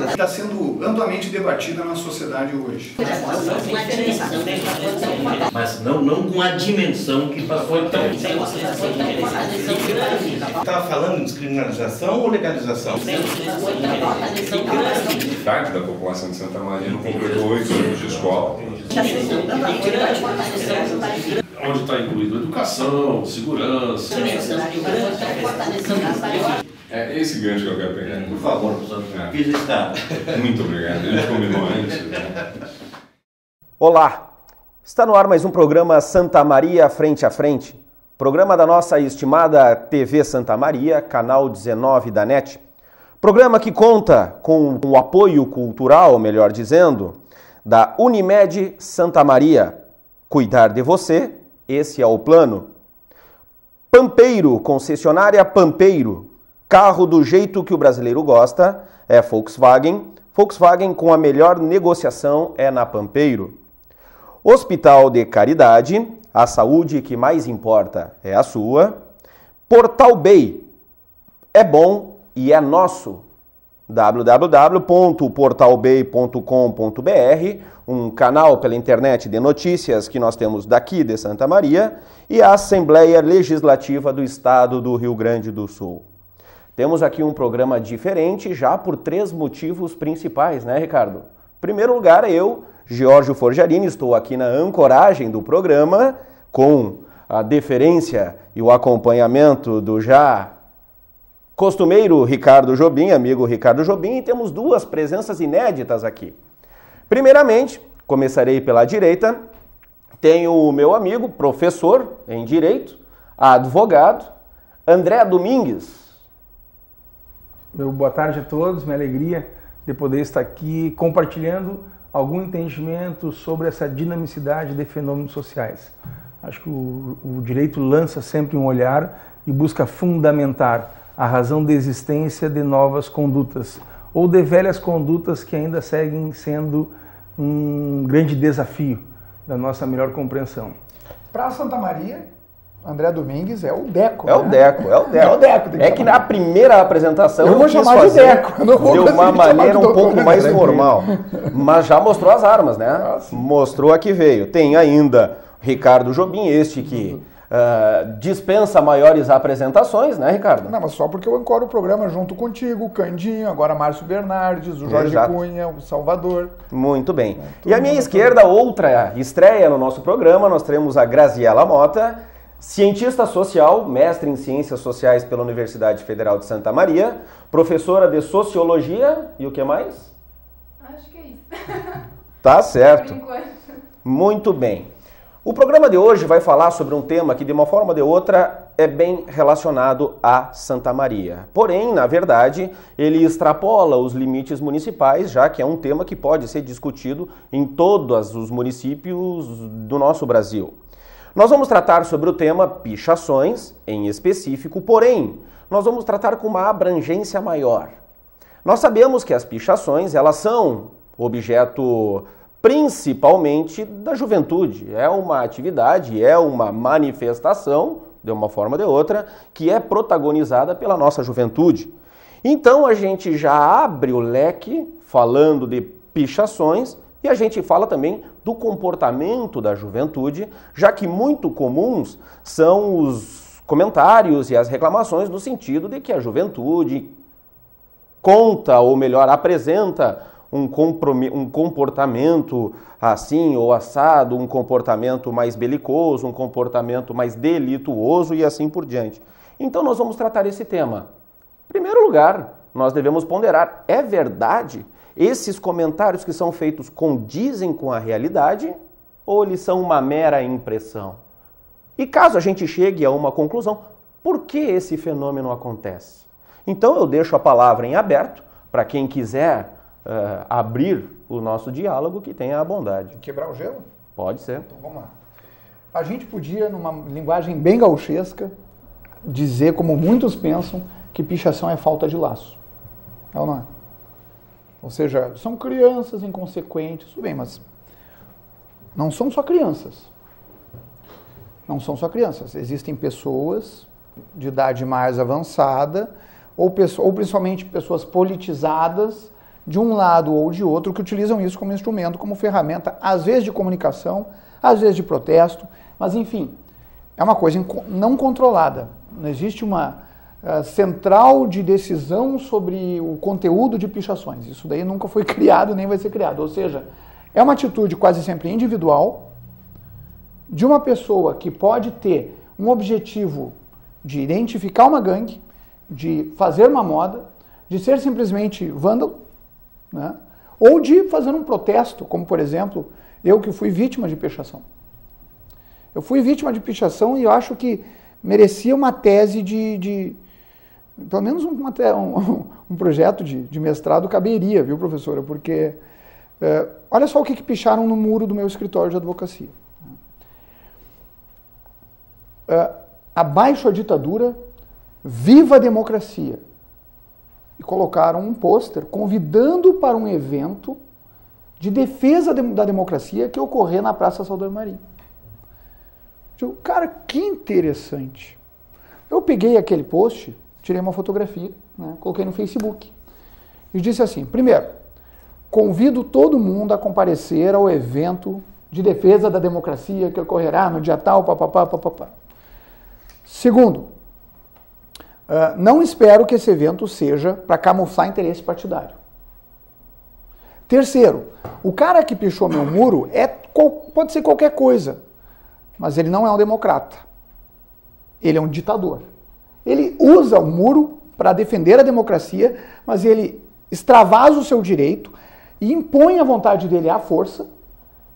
Está sendo amplamente debatida na sociedade hoje. Mas não com a dimensão que passou então. Estava falando de descriminalização ou legalização? Metade da população de Santa Maria não completou 8 anos de escola. Onde está incluído educação, segurança. É esse gancho que eu quero pegar. Por favor, professor, fiz está. Muito obrigado. A gente combinou antes. Olá! Está no ar mais um programa Santa Maria Frente a Frente, programa da nossa estimada TV Santa Maria, canal 19 da NET. Programa que conta com o apoio cultural, melhor dizendo, da Unimed Santa Maria. Cuidar de você, esse é o plano. Pampeiro, concessionária Pampeiro. Carro do jeito que o brasileiro gosta é Volkswagen. Volkswagen com a melhor negociação é na Pampeiro. Hospital de Caridade, a saúde que mais importa é a sua. Portal Bay, é bom e é nosso. www.portalbay.com.br, um canal pela internet de notícias que nós temos daqui de Santa Maria, e a Assembleia Legislativa do Estado do Rio Grande do Sul. Temos aqui um programa diferente já por 3 motivos principais, né, Ricardo? Em primeiro lugar, eu, Giorgio Forgiarini, estou aqui na ancoragem do programa com a deferência e o acompanhamento do já costumeiro Ricardo Jobim, amigo Ricardo Jobim, e temos 2 presenças inéditas aqui. Primeiramente, começarei pela direita, tenho o meu amigo, professor em Direito, advogado, André Domingues. Meu boa tarde a todos, minha alegria de poder estar aqui compartilhando algum entendimento sobre essa dinamicidade de fenômenos sociais. Acho que o direito lança sempre um olhar e busca fundamentar a razão de existência de novas condutas ou de velhas condutas que ainda seguem sendo um grande desafio da nossa melhor compreensão. Para Santa Maria, André Domingues é o Deco. É o Deco. É que na primeira apresentação eu vou chamar de Deco. De uma maneira um pouco mais formal. Mas já mostrou as armas, né? Mostrou a que veio. Tem ainda Ricardo Jobim, este que dispensa maiores apresentações, né, Ricardo? Não, mas só porque eu ancoro o programa junto contigo, o Candinho, agora Márcio Bernardes, o Jorge Cunha, o Salvador. Muito bem. E à minha esquerda, outra estreia no nosso programa, nós teremos a Graziela Mota, cientista social, mestre em Ciências Sociais pela Universidade Federal de Santa Maria, professora de Sociologia e o que mais? Acho que é isso. Tá certo. Por enquanto. Muito bem. O programa de hoje vai falar sobre um tema que, de uma forma ou de outra, é bem relacionado a Santa Maria. Porém, na verdade, ele extrapola os limites municipais, já que é um tema que pode ser discutido em todos os municípios do nosso Brasil. Nós vamos tratar sobre o tema pichações, em específico, porém, nós vamos tratar com uma abrangência maior. Nós sabemos que as pichações, elas são objeto principalmente da juventude. É uma atividade, é uma manifestação, de uma forma ou de outra, que é protagonizada pela nossa juventude. Então a gente já abre o leque falando de pichações e a gente fala também do comportamento da juventude, já que muito comuns são os comentários e as reclamações no sentido de que a juventude conta, ou melhor, apresenta um comportamento assim ou assado, um comportamento mais belicoso, um comportamento mais delituoso e assim por diante. Então nós vamos tratar esse tema. Em primeiro lugar, nós devemos ponderar, é verdade? Esses comentários que são feitos condizem com a realidade ou eles são uma mera impressão? E caso a gente chegue a uma conclusão, por que esse fenômeno acontece? Então eu deixo a palavra em aberto para quem quiser abrir o nosso diálogo, que tenha a bondade. Quebrar o gelo? Pode ser. Então vamos lá. A gente podia, numa linguagem bem gauchesca, dizer, como muitos pensam, que pichação é falta de laço. É ou não é? Ou seja, são crianças inconsequentes, tudo bem, mas não são só crianças. Não são só crianças. Existem pessoas de idade mais avançada, ou principalmente pessoas politizadas, de um lado ou de outro, que utilizam isso como instrumento, como ferramenta, às vezes de comunicação, às vezes de protesto, mas enfim, é uma coisa não controlada. Não existe uma central de decisão sobre o conteúdo de pichações. Isso daí nunca foi criado, nem vai ser criado. Ou seja, é uma atitude quase sempre individual de uma pessoa que pode ter um objetivo de identificar uma gangue, de fazer uma moda, de ser simplesmente vândalo, né? Ou de fazer um protesto, como por exemplo, eu que fui vítima de pichação. Eu fui vítima de pichação e eu acho que merecia uma tese pelo menos um projeto de mestrado caberia, viu, professora? Porque olha só o que picharam no muro do meu escritório de advocacia. Abaixo a ditadura, viva a democracia. E colocaram um pôster convidando para um evento de defesa da democracia que ocorrer na Praça Saldanha Marinho. Cara, que interessante. Eu peguei aquele post, tirei uma fotografia, né, coloquei no Facebook. E disse assim, primeiro, convido todo mundo a comparecer ao evento de defesa da democracia que ocorrerá no dia tal, papapá. Segundo, não espero que esse evento seja para camuflar interesse partidário. Terceiro, o cara que pichou meu muro pode ser qualquer coisa, mas ele não é um democrata. Ele é um ditador. Ele usa o muro para defender a democracia, mas ele extravasa o seu direito e impõe a vontade dele à força,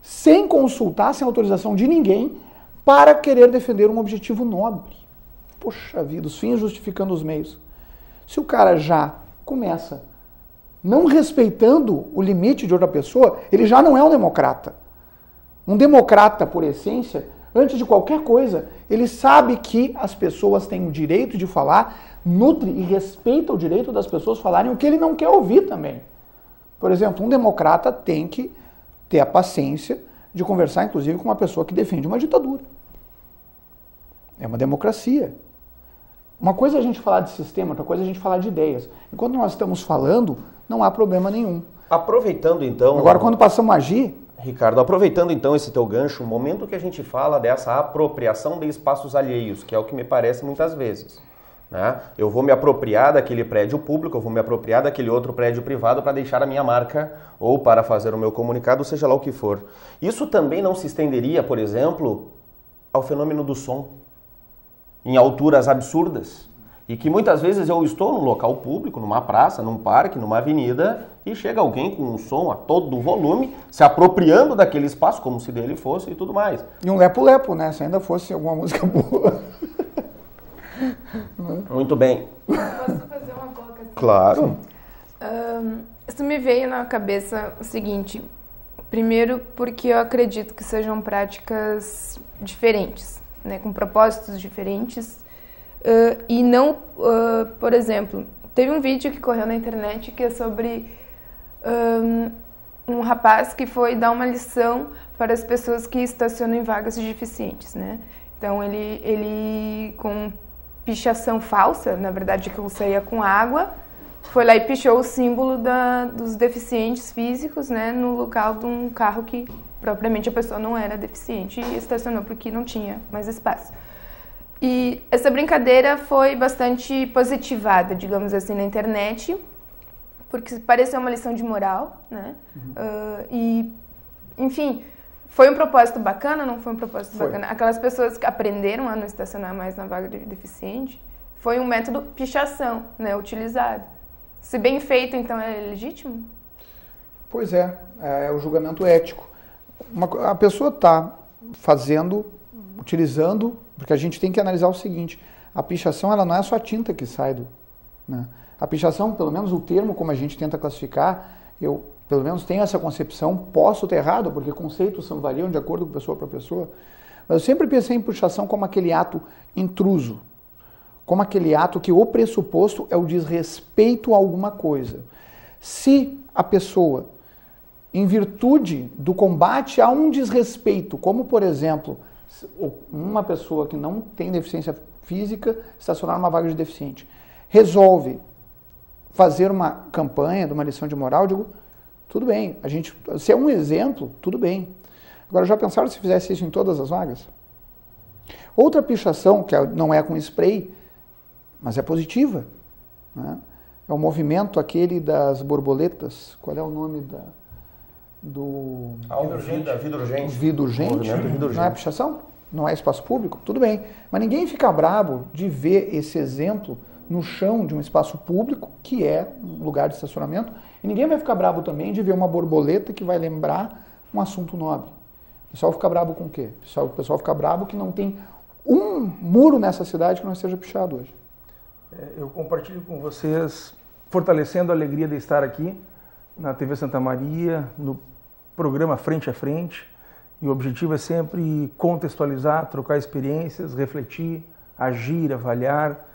sem consultar, sem autorização de ninguém, para querer defender um objetivo nobre. Poxa vida, os fins justificando os meios. Se o cara já começa não respeitando o limite de outra pessoa, ele já não é um democrata. Um democrata, por essência, antes de qualquer coisa, ele sabe que as pessoas têm o direito de falar, nutre e respeita o direito das pessoas falarem o que ele não quer ouvir também. Por exemplo, um democrata tem que ter a paciência de conversar, inclusive, com uma pessoa que defende uma ditadura. É uma democracia. Uma coisa é a gente falar de sistema, outra coisa é a gente falar de ideias. Enquanto nós estamos falando, não há problema nenhum. Aproveitando então... Agora, quando passamos a agir... Ricardo, aproveitando então esse teu gancho, o momento que a gente fala dessa apropriação de espaços alheios, que é o que me parece muitas vezes, né? Eu vou me apropriar daquele prédio público, eu vou me apropriar daquele outro prédio privado para deixar a minha marca ou para fazer o meu comunicado, seja lá o que for. Isso também não se estenderia, por exemplo, ao fenômeno do som, em alturas absurdas, e que muitas vezes eu estou num local público, numa praça, num parque, numa avenida, e chega alguém com um som a todo volume, se apropriando daquele espaço, como se dele fosse e tudo mais. E um lepo-lepo, né? Se ainda fosse alguma música boa. Muito bem. Posso fazer uma colocação? Claro. Isso me veio na cabeça o seguinte. Primeiro, porque eu acredito que sejam práticas diferentes, né, com propósitos diferentes, e não, por exemplo, teve um vídeo que correu na internet que é sobre um rapaz que foi dar uma lição para as pessoas que estacionam em vagas de deficientes, né? Então ele com pichação falsa, na verdade aquilo saía com água, foi lá e pichou o símbolo dos deficientes físicos, né, no local de um carro que propriamente a pessoa não era deficiente e estacionou porque não tinha mais espaço. E essa brincadeira foi bastante positivada, digamos assim, na internet, porque pareceu uma lição de moral, né? E, enfim, foi um propósito bacana, não foi um propósito bacana? Aquelas pessoas que aprenderam a não estacionar mais na vaga de deficiente, foi um método pichação, né, utilizado. Se bem feito, então, é legítimo? Pois é o julgamento ético. A pessoa está utilizando, porque a gente tem que analisar o seguinte, a pichação ela não é só a tinta que sai né? A pichação, pelo menos o termo como a gente tenta classificar, eu pelo menos tenho essa concepção, posso ter errado, porque conceitos variam de acordo com pessoa para pessoa, mas eu sempre pensei em pichação como aquele ato intruso, como aquele ato que o pressuposto é o desrespeito a alguma coisa. Se a pessoa, em virtude do combate a um desrespeito, como por exemplo, uma pessoa que não tem deficiência física estacionar numa vaga de deficiente, resolve fazer uma campanha de uma lição de moral, eu digo, tudo bem, se é um exemplo, tudo bem. Agora, já pensaram se fizesse isso em todas as vagas? Outra pichação, que não é com spray, mas é positiva, né? É o movimento aquele das borboletas. Qual é o nome do... Vida urgente. Vida urgente. Não é pichação? Não é espaço público? Tudo bem. Mas ninguém fica bravo de ver esse exemplo no chão de um espaço público, que é um lugar de estacionamento, e ninguém vai ficar bravo também de ver uma borboleta que vai lembrar um assunto nobre. O pessoal fica bravo com o quê? O pessoal fica bravo que não tem um muro nessa cidade que não esteja pichado hoje. Eu compartilho com vocês, fortalecendo a alegria de estar aqui na TV Santa Maria, no programa Frente a Frente, e o objetivo é sempre contextualizar, trocar experiências, refletir, agir, avaliar.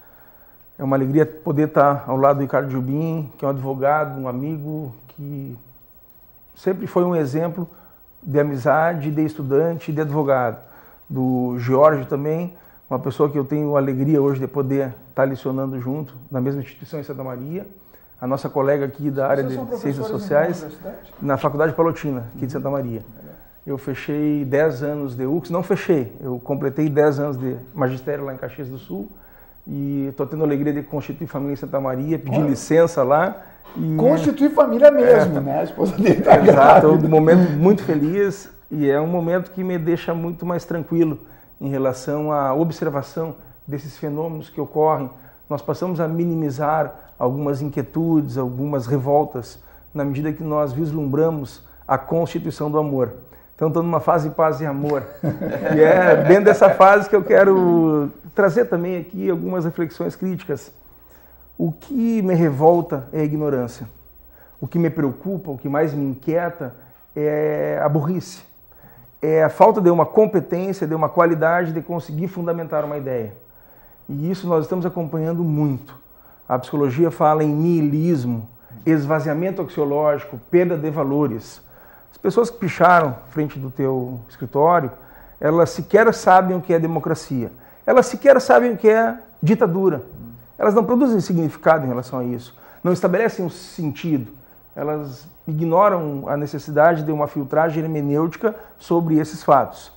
É uma alegria poder estar ao lado do Ricardo Jubim, que é um advogado, um amigo, que sempre foi um exemplo de amizade, de estudante e de advogado. Do Jorge também, uma pessoa que eu tenho alegria hoje de poder estar licionando junto, na mesma instituição em Santa Maria. A nossa colega aqui da área de Ciências Sociais, na Faculdade Palotina, aqui de Santa Maria. Eu fechei 10 anos de UX, não fechei, eu completei 10 anos de magistério lá em Caxias do Sul, e estou tendo a alegria de constituir família em Santa Maria, pedir licença lá. E... Constituir família mesmo, né? A esposa dele tá Exato, é um momento muito feliz e é um momento que me deixa muito mais tranquilo em relação à observação desses fenômenos que ocorrem. Nós passamos a minimizar algumas inquietudes, algumas revoltas, na medida que nós vislumbramos a constituição do amor. Então, estou numa fase de paz e amor. E é dentro dessa fase que eu quero trazer também aqui algumas reflexões críticas. O que me revolta é a ignorância. O que me preocupa, o que mais me inquieta é a burrice. É a falta de uma competência, de uma qualidade de conseguir fundamentar uma ideia. E isso nós estamos acompanhando muito. A psicologia fala em niilismo, esvaziamento axiológico, perda de valores. As pessoas que picharam frente do teu escritório, elas sequer sabem o que é democracia. Elas sequer sabem o que é ditadura. Elas não produzem significado em relação a isso. Não estabelecem um sentido. Elas ignoram a necessidade de uma filtragem hermenêutica sobre esses fatos.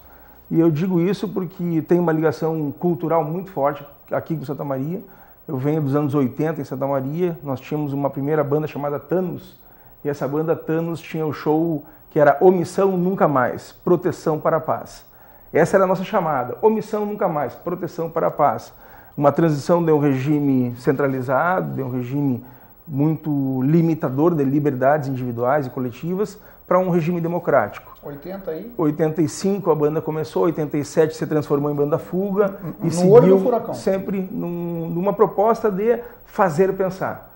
E eu digo isso porque tem uma ligação cultural muito forte aqui com Santa Maria. Eu venho dos anos 80 em Santa Maria. Nós tínhamos uma primeira banda chamada Thanos. E essa banda Thanos tinha o show que era Omissão Nunca Mais, Proteção para a Paz. Essa era a nossa chamada, Omissão Nunca Mais, Proteção para a Paz. Uma transição de um regime centralizado, de um regime muito limitador de liberdades individuais e coletivas, para um regime democrático. 80 aí? 85 a banda começou, 87 se transformou em Banda Fuga e seguiu sempre numa proposta de fazer pensar.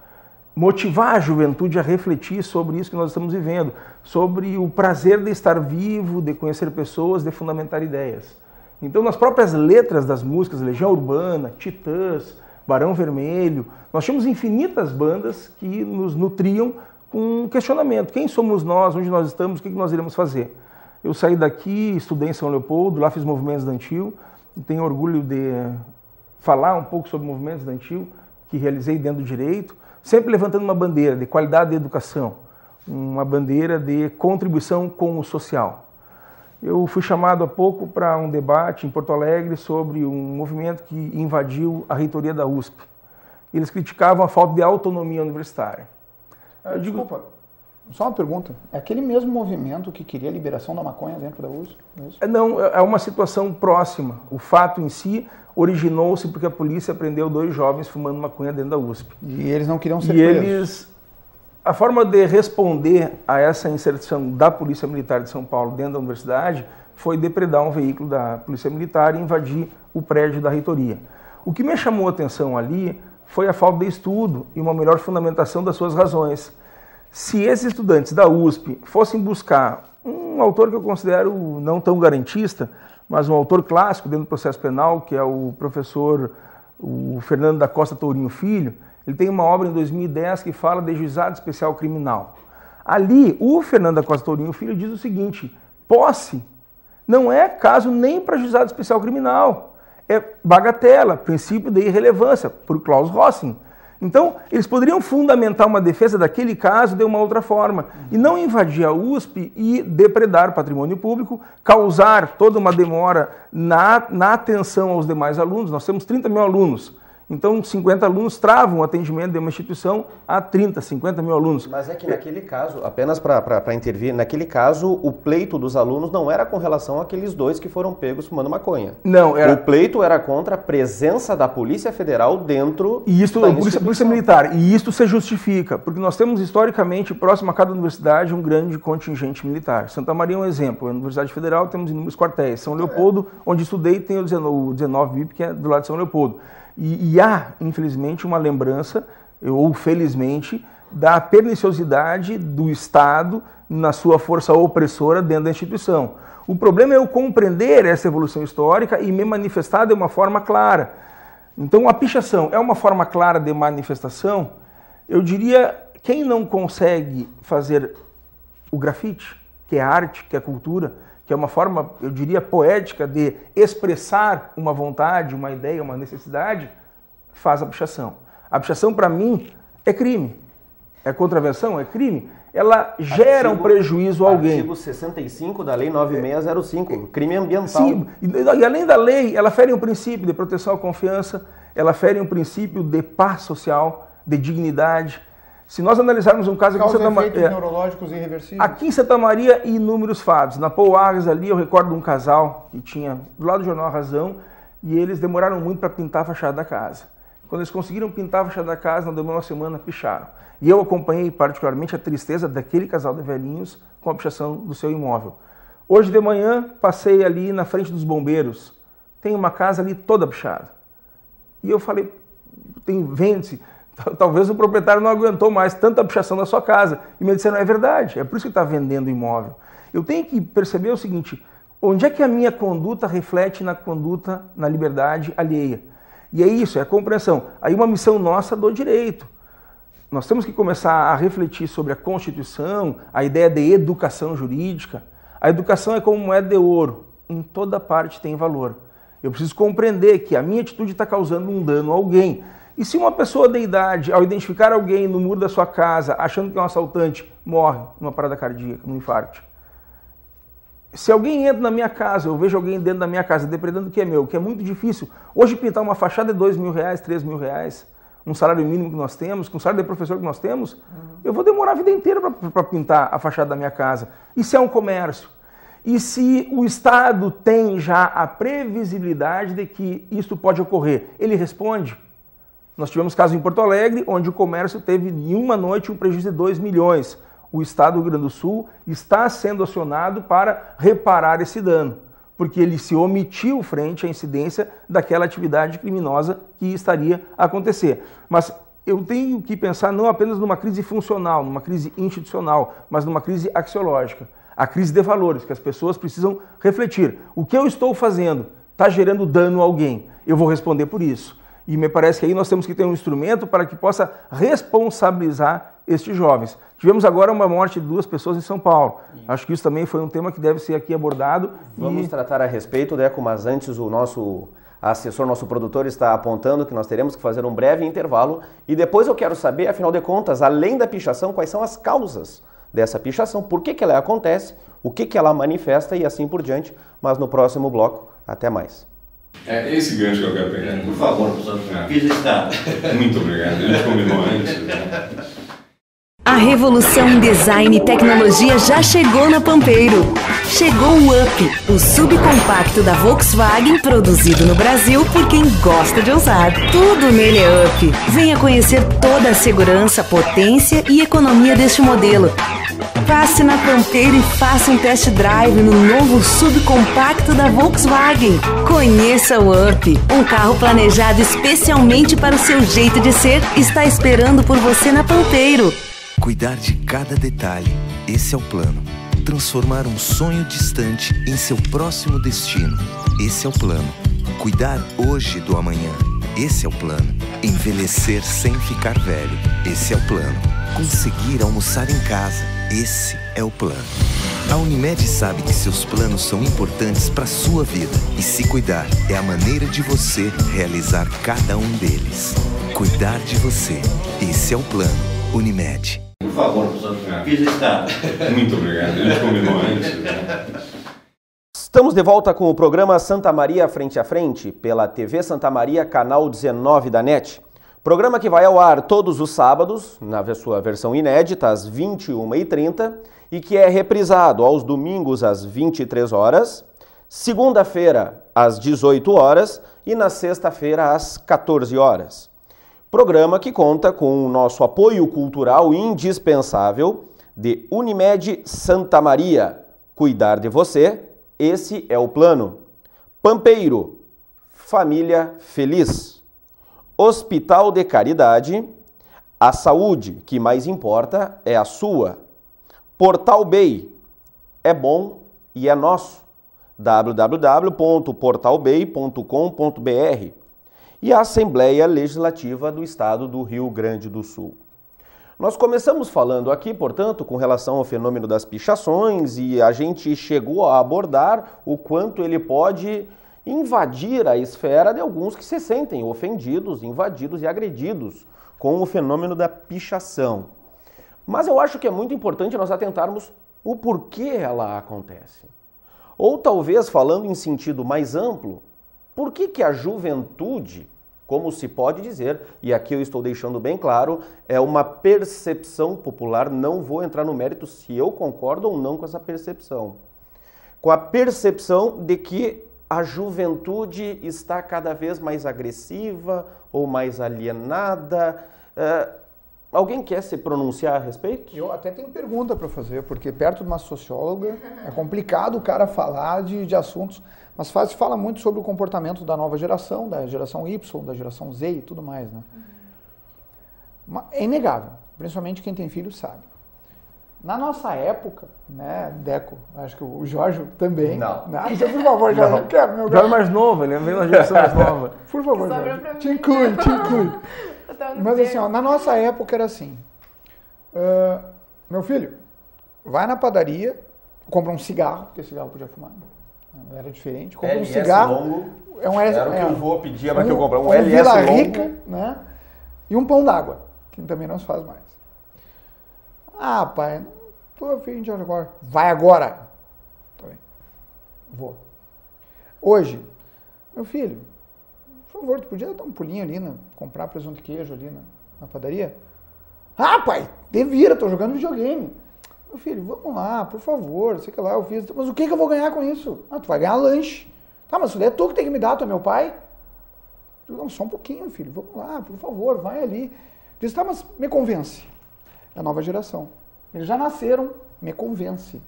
Motivar a juventude a refletir sobre isso que nós estamos vivendo, sobre o prazer de estar vivo, de conhecer pessoas, de fundamentar ideias. Então, nas próprias letras das músicas, Legião Urbana, Titãs, Barão Vermelho, nós tínhamos infinitas bandas que nos nutriam com um questionamento. Quem somos nós? Onde nós estamos? O que nós iremos fazer? Eu saí daqui, estudei em São Leopoldo, lá fiz movimentos estudantil, e tenho orgulho de falar um pouco sobre movimentos estudantil que realizei dentro do direito, sempre levantando uma bandeira de qualidade de educação, uma bandeira de contribuição com o social. Eu fui chamado há pouco para um debate em Porto Alegre sobre um movimento que invadiu a reitoria da USP. Eles criticavam a falta de autonomia universitária. Desculpa, só uma pergunta. É aquele mesmo movimento que queria a liberação da maconha dentro da USP? Não, é uma situação próxima. O fato em si originou-se porque a polícia prendeu 2 jovens fumando maconha dentro da USP. E eles não queriam ser presos. A forma de responder a essa inserção da Polícia Militar de São Paulo dentro da universidade foi depredar um veículo da Polícia Militar e invadir o prédio da reitoria. O que me chamou a atenção ali foi a falta de estudo e uma melhor fundamentação das suas razões. Se esses estudantes da USP fossem buscar um autor que eu considero não tão garantista, mas um autor clássico dentro do processo penal, que é o professor Fernando da Costa Tourinho Filho, ele tem uma obra em 2010 que fala de juizado especial criminal. Ali, o Fernando da Costa Tourinho Filho diz o seguinte: posse não é caso nem para juizado especial criminal, é bagatela, princípio de irrelevância, por Klaus Rossing. Então, eles poderiam fundamentar uma defesa daquele caso de uma outra forma e não invadir a USP e depredar o patrimônio público, causar toda uma demora na atenção aos demais alunos. Nós temos 30 mil alunos. Então, 50 alunos travam o atendimento de uma instituição a 30, 50 mil alunos. Mas é que naquele caso, apenas para intervir, naquele caso, o pleito dos alunos não era com relação àqueles 2 que foram pegos fumando maconha. Não, era... O pleito era contra a presença da Polícia Federal dentro e isto, da Polícia Militar. E isto se justifica, porque nós temos historicamente, próximo a cada universidade, um grande contingente militar. Santa Maria é um exemplo. A Universidade Federal temos inúmeros quartéis. São Leopoldo, onde estudei, tem o 19 BIP, que é do lado de São Leopoldo. E há, infelizmente, uma lembrança, ou felizmente, da perniciosidade do Estado na sua força opressora dentro da instituição. O problema é eu compreender essa evolução histórica e me manifestar de uma forma clara. Então, a pichação é uma forma clara de manifestação? Eu diria, quem não consegue fazer o grafite, que é arte, que é cultura, que é uma forma, eu diria, poética de expressar uma vontade, uma ideia, uma necessidade, faz a pichação. A pichação, para mim, é crime. É contravenção? É crime. Ela gera um prejuízo a alguém. Artigo 65 da Lei 9605, crime ambiental. Sim, e além da lei, ela fere um princípio de proteção à confiança, ela fere um princípio de paz social, de dignidade. Se nós analisarmos um caso aqui em Santa Maria, neurológicos irreversíveis. Aqui em Santa Maria, inúmeros fatos. Na Pouagas ali, eu recordo de um casal que tinha do lado do jornal A Razão e eles demoraram muito para pintar a fachada da casa. Quando eles conseguiram pintar a fachada da casa, não demorou uma semana, picharam. E eu acompanhei particularmente a tristeza daquele casal de velhinhos com a pichação do seu imóvel. Hoje de manhã, passei ali na frente dos bombeiros. Tem uma casa ali toda pichada. E eu falei, vende-se. Talvez o proprietário não aguentou mais tanta pichação na sua casa. E me disseram, é verdade, é por isso que está vendendo o imóvel. Eu tenho que perceber o seguinte, onde é que a minha conduta reflete na conduta, na liberdade alheia? E é isso, é a compreensão. Aí uma missão nossa do direito. Nós temos que começar a refletir sobre a Constituição, a ideia de educação jurídica. A educação é como moeda de ouro, em toda parte tem valor. Eu preciso compreender que a minha atitude está causando um dano a alguém. E se uma pessoa de idade, ao identificar alguém no muro da sua casa, achando que é um assaltante, morre numa parada cardíaca, num infarto. Se alguém entra na minha casa, eu vejo alguém dentro da minha casa depredando o que é meu, que é muito difícil. Hoje pintar uma fachada é R$2.000, R$3.000, um salário mínimo que nós temos, com o salário de professor que nós temos, eu vou demorar a vida inteira para pintar a fachada da minha casa. Isso é um comércio. E se o Estado tem já a previsibilidade de que isto pode ocorrer, ele responde? Nós tivemos casos em Porto Alegre, onde o comércio teve em uma noite um prejuízo de 2 milhões. O Estado do Rio Grande do Sul está sendo acionado para reparar esse dano, porque ele se omitiu frente à incidência daquela atividade criminosa que estaria a acontecer. Mas eu tenho que pensar não apenas numa crise funcional, numa crise institucional, mas numa crise axiológica. A crise de valores, que as pessoas precisam refletir. O que eu estou fazendo está gerando dano a alguém? Eu vou responder por isso. E me parece que aí nós temos que ter um instrumento para que possa responsabilizar estes jovens. Tivemos agora uma morte de 2 pessoas em São Paulo. Acho que isso também foi um tema que deve ser aqui abordado. Vamos tratar a respeito, Deco, mas antes o nosso assessor, nosso produtor está apontando que nós teremos que fazer um breve intervalo. E depois eu quero saber, afinal de contas, além da pichação, quais são as causas dessa pichação, por que ela acontece, o que ela manifesta e assim por diante. Mas no próximo bloco, até mais. É esse gancho que eu quero pegar. Por favor, professor, fiz está. Muito obrigado. A gente combinou antes. A revolução em design e tecnologia já chegou na Pampeiro. Chegou o Up, o subcompacto da Volkswagen, produzido no Brasil por quem gosta de ousar. Tudo nele é Up. Venha conhecer toda a segurança, potência e economia deste modelo. Passe na Pampeiro e faça um test drive no novo subcompacto da Volkswagen. Conheça o Up, um carro planejado especialmente para o seu jeito de ser, está esperando por você na Pampeiro. Cuidar de cada detalhe, esse é o plano. Transformar um sonho distante em seu próximo destino, esse é o plano. Cuidar hoje do amanhã, esse é o plano. Envelhecer sem ficar velho, esse é o plano. Conseguir almoçar em casa, esse é o plano. A Unimed sabe que seus planos são importantes para sua vida. E se cuidar é a maneira de você realizar cada um deles. Cuidar de você. Esse é o plano Unimed. Por favor, professor, registrado. Muito obrigado. A gente combinou antes. Estamos de volta com o programa Santa Maria Frente a Frente, pela TV Santa Maria, canal 19 da NET. Programa que vai ao ar todos os sábados, na sua versão inédita, às 21h30, e que é reprisado aos domingos às 23 horas, segunda-feira às 18 horas e na sexta-feira às 14 horas. Programa que conta com o nosso apoio cultural indispensável de Unimed Santa Maria. Cuidar de você, esse é o plano. Pampeiro, família feliz. Hospital de Caridade, a saúde que mais importa é a sua. Portal Bay, é bom e é nosso. www.portalbay.com.br. E a Assembleia Legislativa do Estado do Rio Grande do Sul. Nós começamos falando aqui, portanto, com relação ao fenômeno das pichações e a gente chegou a abordar o quanto ele pode invadir a esfera de alguns que se sentem ofendidos, invadidos e agredidos com o fenômeno da pichação. Mas eu acho que é muito importante nós atentarmos o porquê ela acontece. Ou talvez, falando em sentido mais amplo, por que a juventude, como se pode dizer, e aqui eu estou deixando bem claro, é uma percepção popular, não vou entrar no mérito se eu concordo ou não com essa percepção. Com a percepção de que a juventude está cada vez mais agressiva ou mais alienada. Alguém quer se pronunciar a respeito? Eu até tenho pergunta para fazer, porque perto de uma socióloga é complicado o cara falar de assuntos, mas fala muito sobre o comportamento da nova geração, da geração Y, da geração Z e tudo mais, né? É inegável, principalmente quem tem filho sabe. Na nossa época, né, Deco, acho que o Jorge também. Não. Por favor, Jorge, eu quero, meu O Jorge é mais novo, ele vem na geração mais nova. Por favor, Jorge, te inclui. Mas assim, ó, na nossa época era assim, meu filho, vai na padaria, compra um cigarro, porque cigarro podia fumar, era diferente, compra um cigarro, longo, é um era o que eu vou pedir para que eu compre, um LS Vila longo. Rica, né, e um pão d'água, que também não se faz mais. Ah, pai, não tô afim de ir agora. Vai agora! Tá bem. Vou. Hoje, meu filho, por favor, tu podia dar um pulinho ali, comprar presunto e queijo ali na padaria? Ah, pai, devia, tô jogando videogame. Meu filho, vamos lá, por favor, sei que lá, eu fiz. Mas o que eu vou ganhar com isso? Ah, tu vai ganhar lanche. Tá, mas isso é tu que tem que me dar, tu é meu pai? Eu, não, só um pouquinho, filho, vamos lá, por favor, vai ali. Diz, tá, mas me convence. É a nova geração. Eles já nasceram, me convence.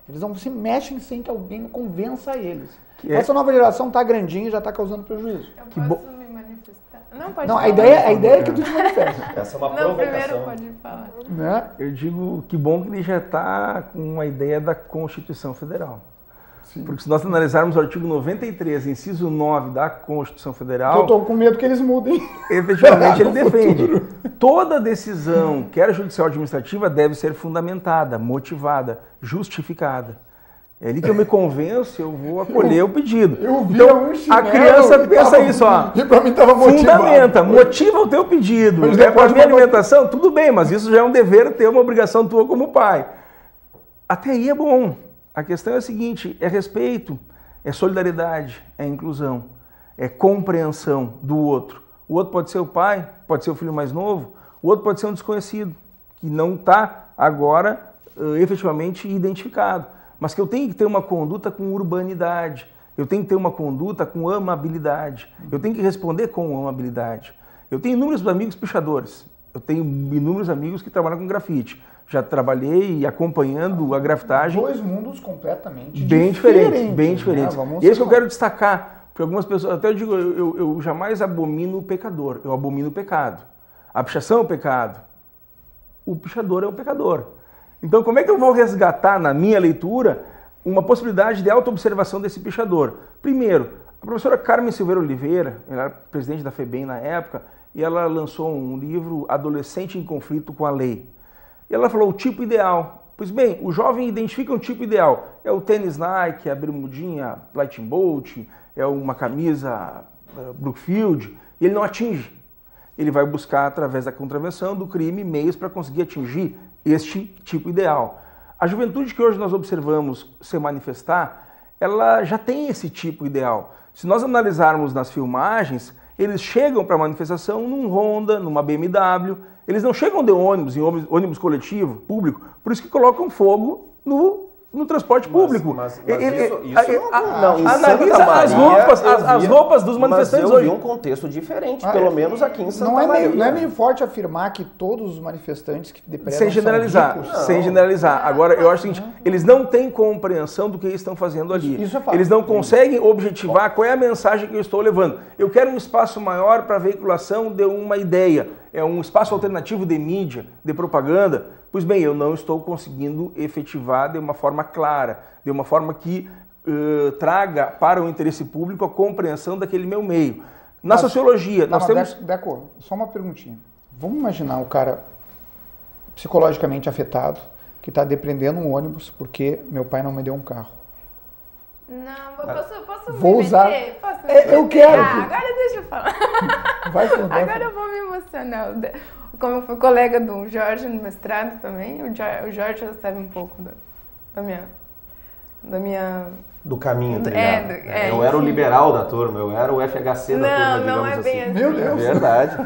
Eles não se mexem sem que alguém convença eles. Essa nova geração tá grandinha e já tá causando prejuízo. Eu posso me manifestar? Não, pode não, falar. A ideia é que tu te manifesta. Essa é uma Não, provocação. primeiro pode falar. Né? Eu digo que bom que ele já está com a ideia da Constituição Federal. Sim. Porque se nós analisarmos o artigo 93, inciso 9 da Constituição Federal... Eu estou com medo que eles mudem. Efetivamente, ele defende. Toda decisão, quer judicial ou administrativa, deve ser fundamentada, motivada, justificada. É ali que eu me convenço, eu vou acolher o pedido. Eu vi então, um chinelo, a criança pensa isso, ó. E para mim estava motivado. Fundamenta, motiva o teu pedido. É para a minha alimentação, tudo bem, mas isso já é um dever teu, uma obrigação tua como pai. Até aí é bom. A questão é a seguinte, é respeito, é solidariedade, é inclusão, é compreensão do outro. O outro pode ser o pai, pode ser o filho mais novo, o outro pode ser um desconhecido, que não está agora efetivamente identificado, mas que eu tenho que ter uma conduta com urbanidade, eu tenho que ter uma conduta com amabilidade, eu tenho que responder com amabilidade. Eu tenho inúmeros amigos pichadores, eu tenho inúmeros amigos que trabalham com grafite. Já trabalhei acompanhando a grafitagem. Dois mundos completamente bem diferentes. Bem diferentes. Né? E é isso que eu quero destacar, porque algumas pessoas, até eu digo, eu jamais abomino o pecador, eu abomino o pecado. A pichação é o pecado, o pichador é o pecador. Então como é que eu vou resgatar na minha leitura uma possibilidade de autoobservação desse pichador? Primeiro, a professora Carmen Silveira Oliveira, ela era presidente da FEBEM na época, e ela lançou um livro, Adolescente em Conflito com a Lei. E ela falou o tipo ideal Pois bem, o jovem identifica um tipo ideal. É o tênis Nike, a bermudinha Lightning Bolt, é uma camisa Brookfield, e ele não atinge. Ele vai buscar, através da contravenção do crime, meios para conseguir atingir este tipo ideal. A juventude que hoje nós observamos se manifestar, ela já tem esse tipo ideal. Se nós analisarmos nas filmagens, eles chegam para a manifestação num Honda, numa BMW, eles não chegam de ônibus, em ônibus coletivo, público, por isso que colocam fogo no transporte público. Analisa as roupas dos manifestantes hoje. Mas um contexto diferente, pelo menos aqui em Santa Maria. Não é meio forte afirmar que todos os manifestantes que depredam sem generalizar, são ricos? Sem generalizar. Agora, eu acho o seguinte, eles não têm compreensão do que eles estão fazendo ali. Isso é fato. Eles não conseguem objetivar qual é a mensagem que eu estou levando. Eu quero um espaço maior para a veiculação de uma ideia. É um espaço alternativo de mídia, de propaganda. Pois bem, eu não estou conseguindo efetivar de uma forma clara, de uma forma que traga para o interesse público a compreensão daquele meu meio. Na sociologia, nós temos... Deco, só uma perguntinha. Vamos imaginar o cara psicologicamente afetado, que está depreendendo um ônibus porque meu pai não me deu um carro. Não, posso vou me usar. meter? Posso me eu meter? quero. Agora deixa eu falar. Agora eu vou me emocionar. Como eu fui colega do Jorge no mestrado também, o Jorge já sabe um pouco da minha... Do caminho trilhado. Eu era o liberal da turma, eu era o FHC da turma, digamos não é bem assim. Meu Deus. É verdade.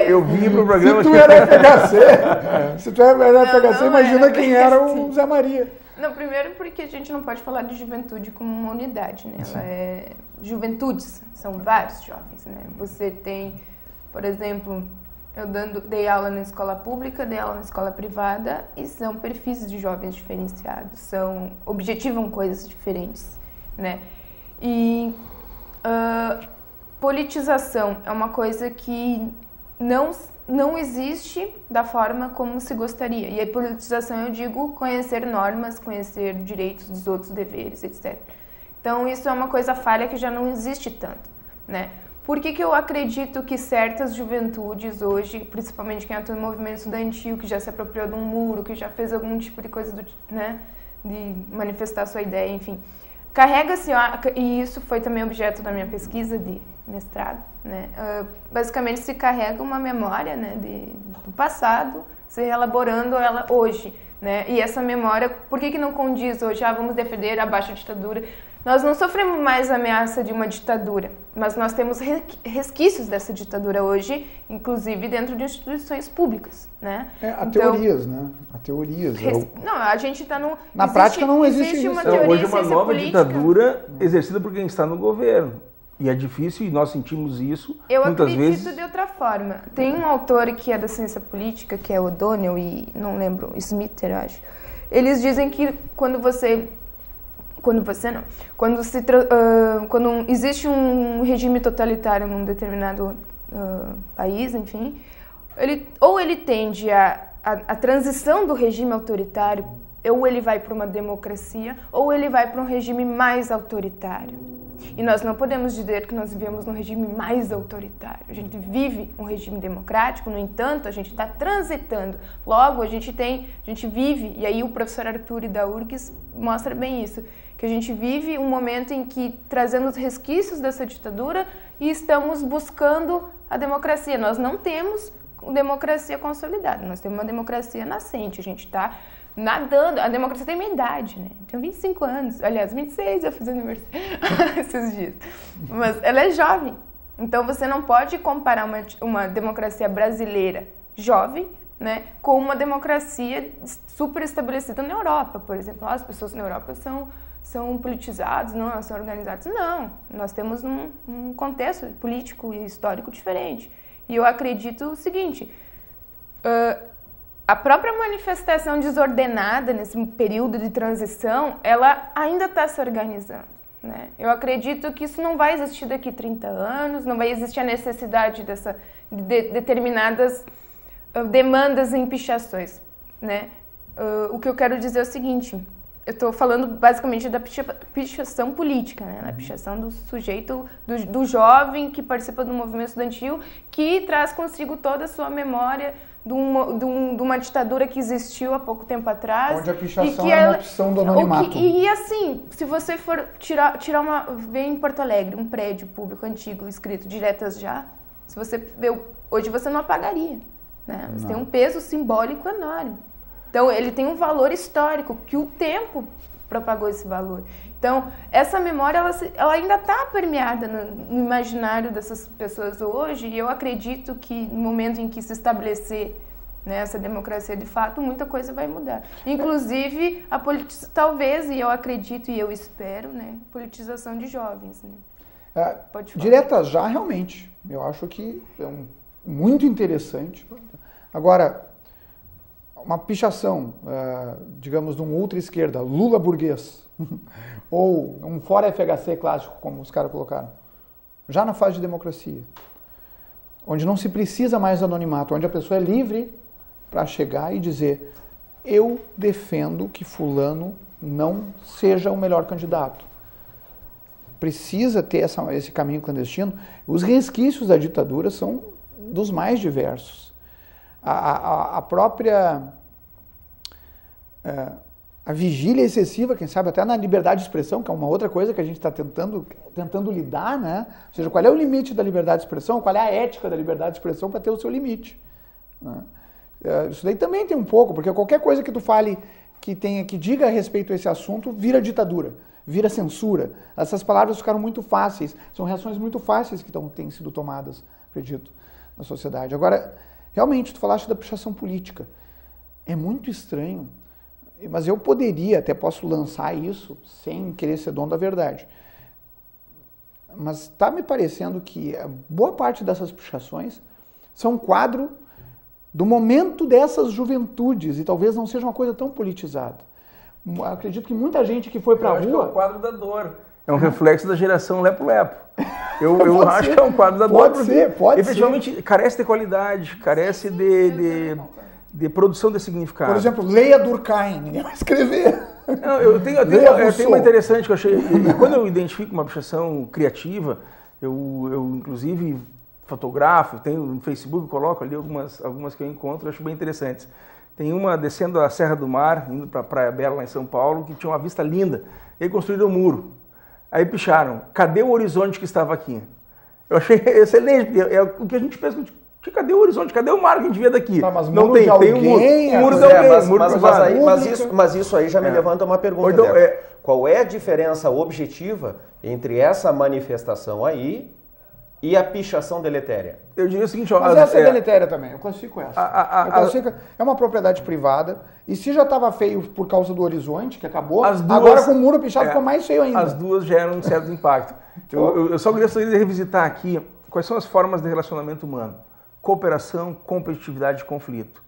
Eu vim pro programa... Se tu era FHC, imagina quem era o Zé Maria. Não, primeiro porque a gente não pode falar de juventude como uma unidade, né? Ela é... Juventudes, são vários jovens, né? Você tem, por exemplo, eu dei aula na escola pública, dei aula na escola privada e são perfis de jovens diferenciados, objetivam coisas diferentes, né? E politização é uma coisa que não existe da forma como se gostaria. E a politização, eu digo, conhecer normas, conhecer direitos dos outros, deveres, etc. Então, isso é uma coisa falha que já não existe tanto, né? Por que eu acredito que certas juventudes hoje, principalmente quem atua em movimento estudantil, que já se apropriou de um muro, que já fez algum tipo de coisa, né, de manifestar sua ideia, enfim, carrega-se, e isso foi também objeto da minha pesquisa de mestrado, né? Basicamente se carrega uma memória, né, do passado, se reelaborando ela hoje, né? E essa memória, por que não condiz hoje? Vamos defender a baixa ditadura. Nós não sofremos mais a ameaça de uma ditadura, mas nós temos resquícios dessa ditadura hoje, inclusive dentro de instituições públicas, né? Há teorias, né? Há teorias. Não, a gente está no... Na prática não existe uma isso. teoria, hoje é uma nova política. ditadura exercida por quem está no governo. E é difícil, e nós sentimos isso muitas vezes. Eu acredito de outra forma. Tem um autor que é da ciência política, que é O'Donnell e, não lembro, Smith, eu acho. Eles dizem que quando existe um regime totalitário num determinado país, enfim, ele tende a transição do regime autoritário, ou ele vai para uma democracia, ou ele vai para um regime mais autoritário. E nós não podemos dizer que nós vivemos num regime mais autoritário. A gente vive um regime democrático, no entanto, a gente está transitando. Logo, a gente vive, e aí o professor Arthur da URGS mostra bem isso, que a gente vive um momento em que trazemos resquícios dessa ditadura e estamos buscando a democracia. Nós não temos democracia consolidada, nós temos uma democracia nascente, a gente está nadando. A democracia tem minha idade, né? Eu tenho 25 anos, aliás, 26 eu fiz aniversário esses dias. Mas ela é jovem. Então você não pode comparar uma democracia brasileira jovem, né, com uma democracia super estabelecida na Europa, por exemplo. As pessoas na Europa são politizadas, não, elas são organizadas. Não, nós temos um contexto político e histórico diferente. E eu acredito o seguinte... A própria manifestação desordenada nesse período de transição, ela ainda está se organizando, né? Eu acredito que isso não vai existir daqui a 30 anos, não vai existir a necessidade de determinadas demandas e empichações, né? O que eu quero dizer é o seguinte, eu estou falando basicamente da pichação política, né? Da pichação do sujeito, do jovem que participa do movimento estudantil, que traz consigo toda a sua memória de uma ditadura que existiu há pouco tempo atrás. Onde a pichação é uma opção do anonimato. E assim, se você for ver em Porto Alegre um prédio público antigo escrito Diretas Já, se você vê, hoje você não apagaria, né? Você tem um peso simbólico enorme. Então, ele tem um valor histórico, que o tempo propagou esse valor. Então, essa memória, ela ainda está permeada no imaginário dessas pessoas hoje, e eu acredito que no momento em que se estabelecer, né, essa democracia de fato, muita coisa vai mudar. Inclusive, talvez, e eu acredito e eu espero, né, politização de jovens. Né? Diretas Já, realmente. Eu acho que é muito interessante. Agora, uma pichação, digamos, de um ultra-esquerda, Lula burguês, ou um fora FHC clássico, como os caras colocaram, já na fase de democracia, onde não se precisa mais de anonimato, onde a pessoa é livre para chegar e dizer: eu defendo que fulano não seja o melhor candidato. Precisa ter esse caminho clandestino. Os resquícios da ditadura são dos mais diversos. A própria a vigília excessiva, quem sabe até na liberdade de expressão, que é uma outra coisa que a gente está tentando lidar, né? Ou seja, qual é o limite da liberdade de expressão, qual é a ética da liberdade de expressão para ter o seu limite, né? Isso daí também tem um pouco, porque qualquer coisa que tu fale que diga a respeito a esse assunto vira ditadura, vira censura. Essas palavras ficaram muito fáceis, são reações muito fáceis que têm sido tomadas, acredito, na sociedade. Agora, realmente, tu falaste da pichação política. É muito estranho, mas eu até posso lançar isso sem querer ser dono da verdade. Mas está me parecendo que boa parte dessas pichações são um quadro do momento dessas juventudes, e talvez não seja uma coisa tão politizada. Acredito que muita gente que foi para a rua... É um quadro da dor. É um reflexo da geração lepo-lepo. Eu acho que é um quadro da dor. Pode efetivamente, carece de qualidade, carece de produção de significado. Por exemplo, leia Durkheim, ninguém vai escrever. Não, eu tenho uma interessante que eu achei. Quando eu identifico uma pichação criativa, eu inclusive fotografo, tenho no Facebook, coloco ali algumas que eu encontro, eu acho bem interessantes. Tem uma descendo a Serra do Mar, indo para a Praia Bela, lá em São Paulo, que tinha uma vista linda. E aí construíram um muro. Aí picharam: cadê o horizonte que estava aqui? Eu achei excelente, porque é o que a gente pensa. Cadê o horizonte? Cadê o mar que a gente vê daqui? Tá, mas não tem, tem um muro de alguém. Mas isso aí já me levanta uma pergunta. Então, qual é a diferença objetiva entre essa manifestação aí e a pichação deletéria? Eu diria o seguinte... Mas essa é deletéria também, eu classifico essa. É uma propriedade privada, e se já estava feio por causa do horizonte, que acabou, agora com o muro pichado ficou mais feio ainda. As duas geram um certo impacto. Eu só gostaria de revisitar aqui quais são as formas de relacionamento humano. Cooperação, competitividade e conflito.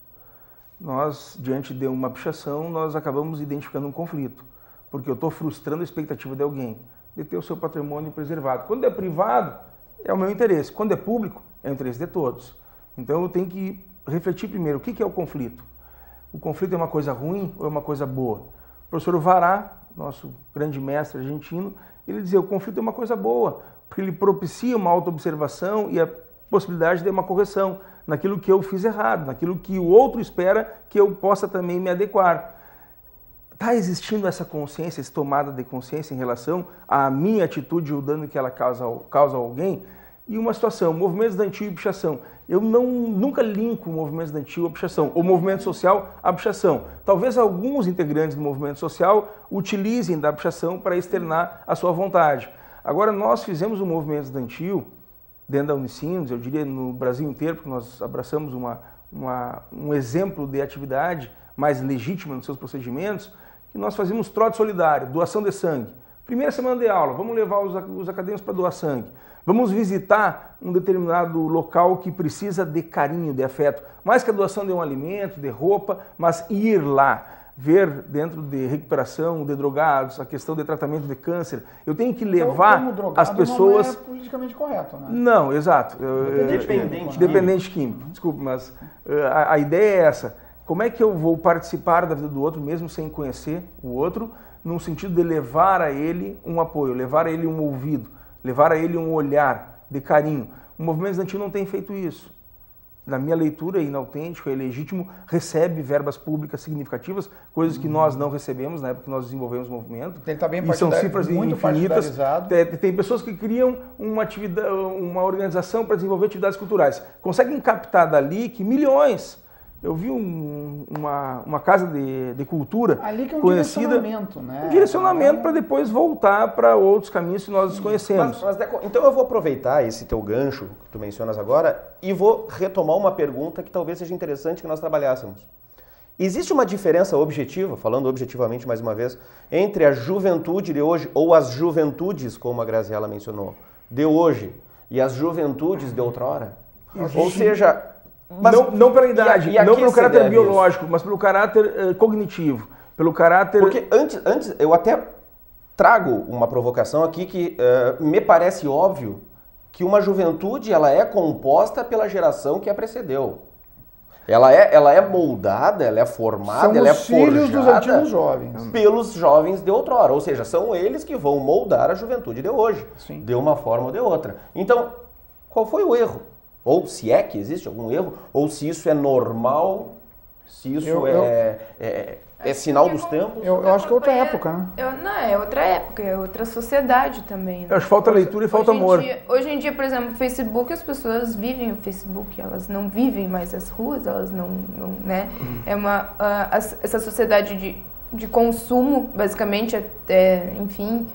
Nós, diante de uma pichação, nós acabamos identificando um conflito, porque eu estou frustrando a expectativa de alguém de ter o seu patrimônio preservado. Quando é privado, é o meu interesse. Quando é público, é o interesse de todos. Então eu tenho que refletir primeiro, o que é o conflito? O conflito é uma coisa ruim ou é uma coisa boa? O professor Vará, nosso grande mestre argentino, ele dizia: o conflito é uma coisa boa, porque ele propicia uma autoobservação e a possibilidade de uma correção naquilo que eu fiz errado, naquilo que o outro espera que eu possa também me adequar. Está existindo essa consciência, essa tomada de consciência em relação à minha atitude e o dano que ela causa a alguém? E uma situação, movimento estudantil e pichação. Eu nunca linko o movimento estudantil à pichação, ou movimento social à pichação. Talvez alguns integrantes do movimento social utilizem da pichação para externar a sua vontade. Agora, nós fizemos um movimento estudantil dentro da Unicinos, eu diria no Brasil inteiro, porque nós abraçamos um exemplo de atividade mais legítima nos seus procedimentos, que nós fazíamos trote solidário, doação de sangue. Primeira semana de aula, vamos levar os acadêmicos para doar sangue. Vamos visitar um determinado local que precisa de carinho, de afeto. Mais que a doação de um alimento, de roupa, mas ir lá, ver dentro de recuperação de drogados, a questão de tratamento de câncer. Eu tenho que levar as pessoas... Não é politicamente correto, né? Não, exato. Dependente químico. Desculpe, mas a ideia é essa. Como é que eu vou participar da vida do outro, mesmo sem conhecer o outro, no sentido de levar a ele um apoio, levar a ele um ouvido, levar a ele um olhar de carinho? O movimento estudantil não tem feito isso. na minha leitura, é inautêntico, é ilegítimo, recebe verbas públicas significativas, coisas que nós não recebemos na época que nós desenvolvemos o movimento. Ele tá bem e são cifras muito infinitas. partidarizado. Tem pessoas que criam uma organização para desenvolver atividades culturais. Conseguem captar dali que milhões. Eu vi uma casa de cultura ali que é um conhecida, direcionamento, né? Um direcionamento para depois voltar para outros caminhos que nós desconhecemos. Então eu vou aproveitar esse teu gancho que tu mencionas agora e vou retomar uma pergunta que talvez seja interessante que nós trabalhássemos. Existe uma diferença objetiva, falando objetivamente mais uma vez, entre a juventude de hoje, ou as juventudes, como a Graziela mencionou, de hoje, e as juventudes de outrora? Ou seja... não pela idade, não pelo caráter biológico, isso? Mas pelo caráter cognitivo, pelo caráter... Porque antes eu até trago uma provocação aqui que me parece óbvio que uma juventude ela é composta pela geração que a precedeu. Ela é moldada, ela é formada, ela é forjada filhos dos antigos jovens. Pelos jovens de outrora, ou seja, são eles que vão moldar a juventude de hoje, Sim. de uma forma ou de outra. Então, qual foi o erro? Ou se é que existe algum erro, ou se isso é normal, se isso é sinal dos tempos. Eu acho que é outra época, né? É outra época, é outra sociedade também. Né? Eu acho que falta leitura e falta amor. Hoje em dia, por exemplo, o Facebook, as pessoas vivem o Facebook, elas não vivem mais as ruas, elas não né? É essa sociedade de consumo, basicamente, enfim,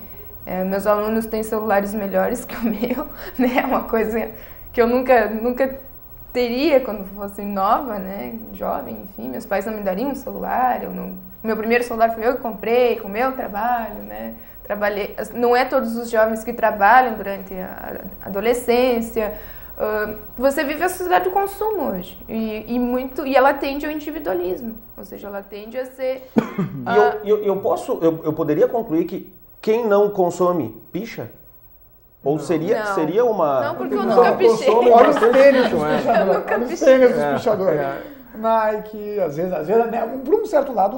meus alunos têm celulares melhores que o meu, né? É uma coisa que eu nunca teria quando fosse nova, né, jovem, enfim, meus pais não me dariam um celular, meu primeiro celular foi eu que comprei, com o meu trabalho, né, trabalhei, não é todos os jovens que trabalham durante a adolescência, você vive a sociedade do consumo hoje, e ela tende ao individualismo, ou seja, ela tende a ser... Eu poderia concluir que quem não consome picha? Ou seria uma... Não, porque eu nunca pichei. Olha os tênis dos pichadores. Olha os tênis dos pichadores. Nike, às vezes por um certo lado,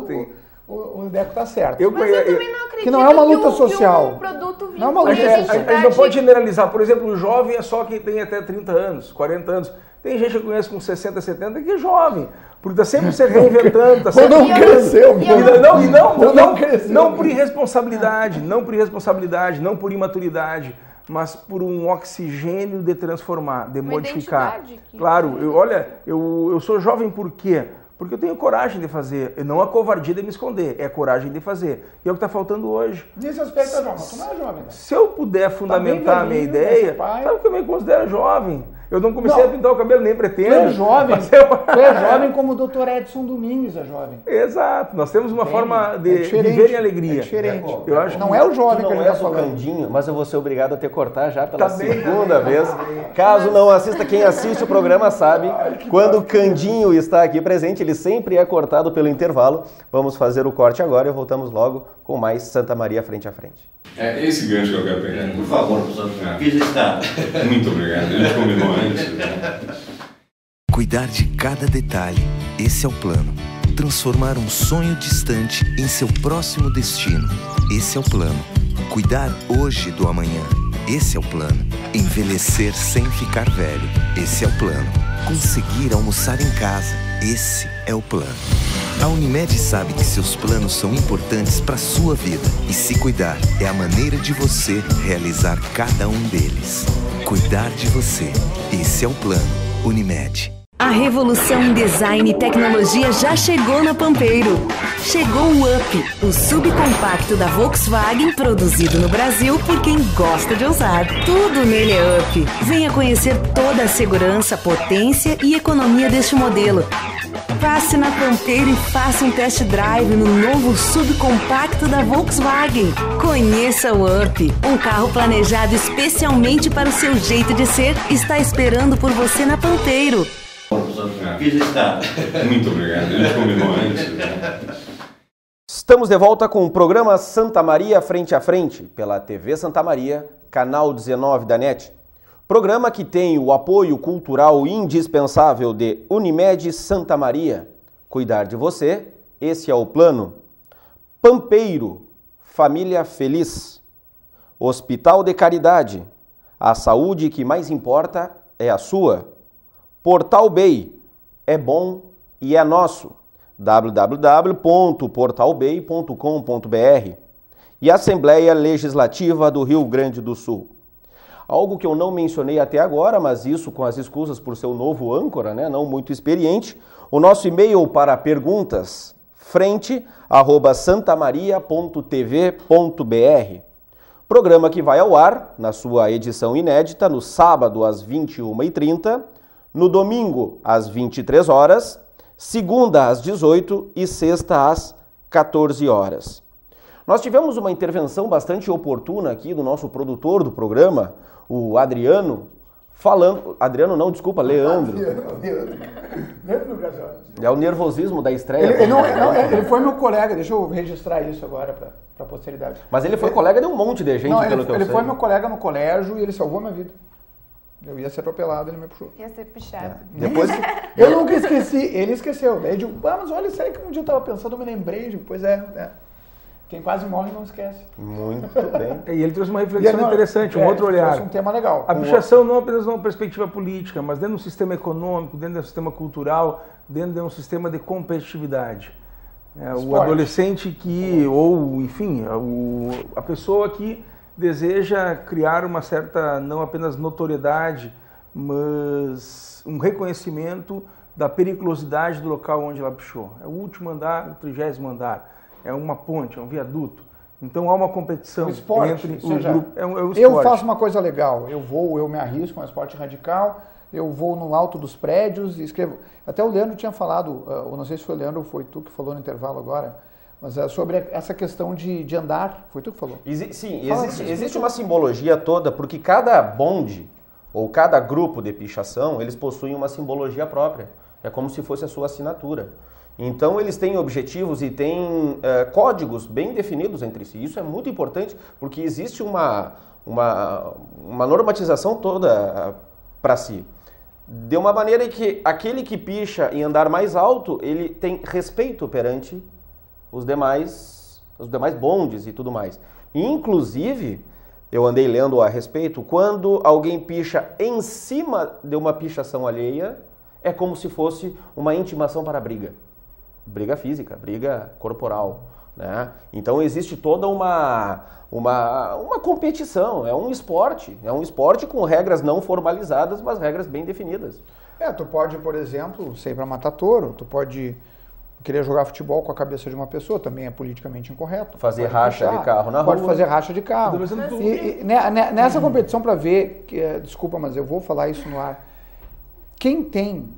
o Deco tá certo. Mas eu também não acredito que não é uma luta social. Que um produto não é uma luta social. A gente não pode generalizar. Por exemplo, o jovem é só quem tem até 30 anos, 40 anos. Tem gente que eu conheço com 60, 70 que é jovem. Porque está sempre se reinventando. Está sempre... Não cresceu. Não por irresponsabilidade, não por imaturidade, mas por um oxigênio de transformar, de modificar. Claro, eu sou jovem por quê? Porque eu tenho coragem de fazer, e não a covardia de me esconder, é a coragem de fazer. E é o que está faltando hoje. Nesse aspecto é jovem, tu não é jovem. Né? Se eu puder fundamentar a minha ideia, sabe que eu me considero jovem? Eu não comecei a pintar o cabelo, nem pretendo. Tu é jovem, tu é jovem como o Dr. Edson Domingues é jovem. Exato, nós temos uma forma de viver em alegria. É diferente. Eu acho não é o jovem que a gente está falando. Candinho, mas eu vou ser obrigado a te cortar já pela segunda vez. Caso não assista, quem assiste o programa sabe, quando o Candinho está aqui presente, ele sempre é cortado pelo intervalo. Vamos fazer o corte agora e voltamos logo com mais Santa Maria frente a frente. É esse gancho que eu quero pegar. Por favor, professor. Fiz está. Muito obrigado. A gente combinou antes. Né? Cuidar de cada detalhe. Esse é o plano. Transformar um sonho distante em seu próximo destino. Esse é o plano. Cuidar hoje do amanhã. Esse é o plano. Envelhecer sem ficar velho. Esse é o plano. Conseguir almoçar em casa. Esse é o plano. A Unimed sabe que seus planos são importantes para a sua vida. E se cuidar é a maneira de você realizar cada um deles. Cuidar de você. Esse é o plano. Unimed. A revolução em design e tecnologia já chegou na Pampeiro. Chegou o Up, o subcompacto da Volkswagen, produzido no Brasil por quem gosta de ousar. Tudo nele é Up. Venha conhecer toda a segurança, potência e economia deste modelo. Passe na Pampeiro e faça um test drive no novo subcompacto da Volkswagen. Conheça o Up, um carro planejado especialmente para o seu jeito de ser, está esperando por você na Pampeiro. Fiz está. Muito obrigado. A gente combinou antes. Né? Estamos de volta com o programa Santa Maria Frente a Frente, pela TV Santa Maria, canal 19 da NET. Programa que tem o apoio cultural indispensável de Unimed Santa Maria. Cuidar de você, esse é o plano. Pampeiro, família feliz. Hospital de Caridade, a saúde que mais importa é a sua. Portal Bay é bom e é nosso. www.portalbay.com.br e Assembleia Legislativa do Rio Grande do Sul. Algo que eu não mencionei até agora, mas isso com as escusas por ser o novo âncora, né, não muito experiente, o nosso e-mail para perguntas, frente@santamaria.tv.br. Programa que vai ao ar, na sua edição inédita, no sábado às 21h30, no domingo às 23 horas, segunda às 18 e sexta às 14 horas. Nós tivemos uma intervenção bastante oportuna aqui do nosso produtor do programa, o Adriano, falando... Adriano não, desculpa, Leandro. É o nervosismo da estreia. Ele foi meu colega, deixa eu registrar isso agora para a posteridade. Mas ele foi colega de um monte de gente, pelo que eu sei. Ele foi meu colega no colégio e ele salvou a minha vida. Eu ia ser atropelado, ele me puxou. Ia ser pichado. Depois que... Eu nunca esqueci, ele esqueceu. Daí eu digo, mas olha, será que um dia eu estava pensando, eu me lembrei, digo, pois é. Quem quase morre não esquece. Muito bem. E ele trouxe uma reflexão interessante, um outro olhar. Trouxe um tema legal. A pichação não apenas numa perspectiva política, mas dentro de um sistema econômico, dentro de um sistema cultural, dentro de um sistema de competitividade. O adolescente que, ou enfim, a pessoa que deseja criar uma certa, não apenas notoriedade, mas um reconhecimento da periculosidade do local onde ela pichou. É o último andar, o 30º andar. É uma ponte, é um viaduto. Então há uma competição entre o grupo. É um esporte. Eu faço uma coisa legal. Eu me arrisco, é um esporte radical. Eu vou no alto dos prédios e escrevo. Até o Leandro tinha falado, eu não sei se foi o Leandro ou foi tu que falou no intervalo agora, mas é sobre essa questão de andar. Foi tu que falou? Sim, existe uma simbologia toda, porque cada bonde ou cada grupo de pichação, eles possuem uma simbologia própria. É como se fosse a sua assinatura. Então eles têm objetivos e têm códigos bem definidos entre si. Isso é muito importante porque existe uma normatização toda para si. De uma maneira que aquele que picha em andar mais alto, ele tem respeito perante os demais bondes e tudo mais. E, inclusive, eu andei lendo a respeito, quando alguém picha em cima de uma pichação alheia, é como se fosse uma intimação para a briga. Briga física, briga corporal, né? Então existe toda uma competição, é um esporte com regras não formalizadas, mas regras bem definidas. Tu pode, por exemplo, sair para matar touro, tu pode querer jogar futebol com a cabeça de uma pessoa, também é politicamente incorreto. Fazer racha de carro na rua. Pode fazer racha de carro. E nessa competição para ver, desculpa, mas eu vou falar isso no ar, quem tem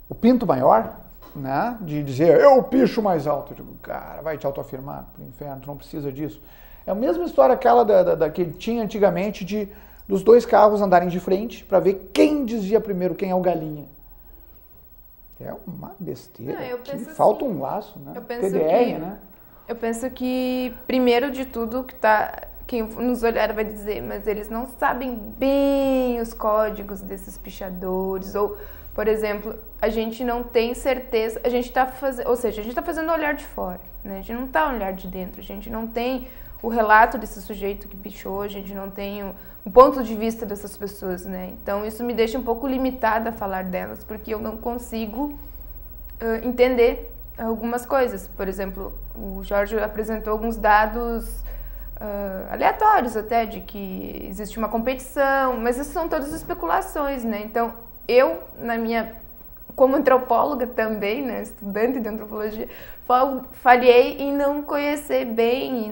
o pinto maior, né, de dizer, eu picho mais alto. Eu digo, cara, vai te autoafirmar pro inferno, tu não precisa disso. É a mesma história aquela da que tinha antigamente dos dois carros andarem de frente para ver quem dizia primeiro, quem é o galinha. É uma besteira. Falta um laço, né? TDR, né? Eu penso que, primeiro de tudo, quem nos olhar vai dizer, mas eles não sabem bem os códigos desses pichadores, ou... Por exemplo, a gente não tem certeza, a gente está fazendo o olhar de fora, né? A gente não está no olhar de dentro, a gente não tem o relato desse sujeito que pichou, a gente não tem o ponto de vista dessas pessoas, né? Então isso me deixa um pouco limitada a falar delas, porque eu não consigo entender algumas coisas. Por exemplo, o Jorge apresentou alguns dados aleatórios até, de que existe uma competição, mas isso são todas especulações, né? Então, eu, como antropóloga também, né, estudante de antropologia, falhei em não conhecer bem e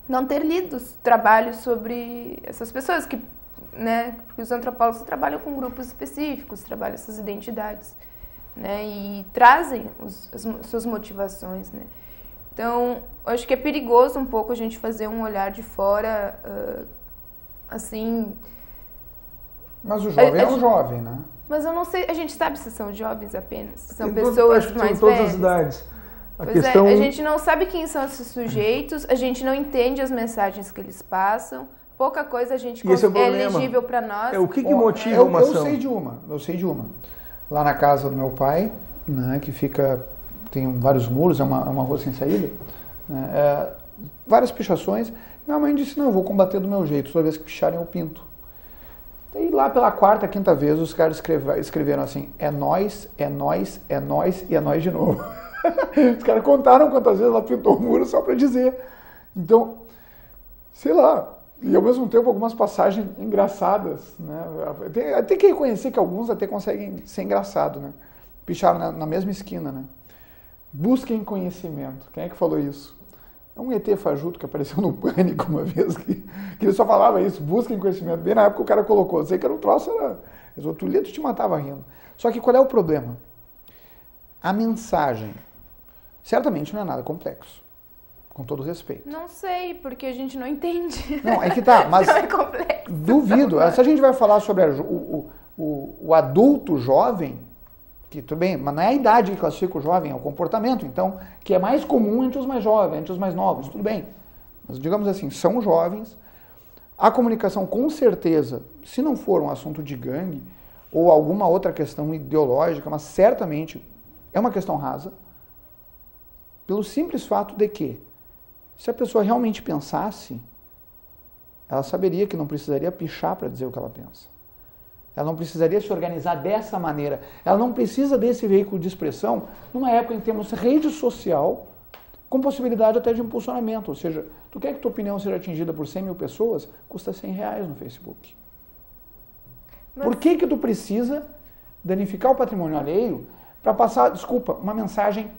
não ter lido os trabalhos sobre essas pessoas, né, porque os antropólogos trabalham com grupos específicos, trabalham essas identidades, né, e trazem as suas motivações, né. Então, eu acho que é perigoso um pouco a gente fazer um olhar de fora, assim... Mas o jovem é um jovem, né? Mas eu não sei, a gente sabe se são jovens apenas, se são pessoas mais velhas. São todas as idades. A gente não sabe quem são esses sujeitos, a gente não entende as mensagens que eles passam, pouca coisa a gente é elegível para nós. O que motiva uma ação? Eu sei de uma. Lá na casa do meu pai, né, que tem vários muros, é uma rua sem saída, né, várias pichações. Minha mãe disse, não, eu vou combater do meu jeito, toda vez que picharem eu pinto. E lá pela quarta, quinta vez, os caras escreveram assim, é nós, é nós, é nós e é nós de novo. Os caras contaram quantas vezes ela pintou o muro só para dizer. Então, sei lá, e ao mesmo tempo algumas passagens engraçadas, né? Tem que reconhecer que alguns até conseguem ser engraçados, né? Picharam na mesma esquina, né? Busquem conhecimento. Quem é que falou isso? É um ET fajuto que apareceu no Pânico uma vez, que ele só falava isso, busquem conhecimento. Bem na época o cara colocou, eu sei que era um troço, tu lia, tu te matava rindo. Só que qual é o problema? A mensagem, certamente não é nada complexo, com todo respeito. Não sei, porque a gente não entende. Não, é que tá, mas não é complexo. Duvido. Se a gente vai falar sobre o adulto jovem, que tudo bem, mas não é a idade que classifica o jovem, é o comportamento, então, que é mais comum entre os mais jovens, entre os mais novos, tudo bem. Mas digamos assim, são jovens. A comunicação, com certeza, se não for um assunto de gangue ou alguma outra questão ideológica, mas certamente é uma questão rasa, pelo simples fato de que, se a pessoa realmente pensasse, ela saberia que não precisaria pichar para dizer o que ela pensa. Ela não precisaria se organizar dessa maneira. Ela não precisa desse veículo de expressão numa época em que temos rede social com possibilidade até de impulsionamento. Ou seja, tu quer que tua opinião seja atingida por 100 mil pessoas? Custa R$100 no Facebook. Mas... Por que tu precisa danificar o patrimônio alheio para passar, uma mensagem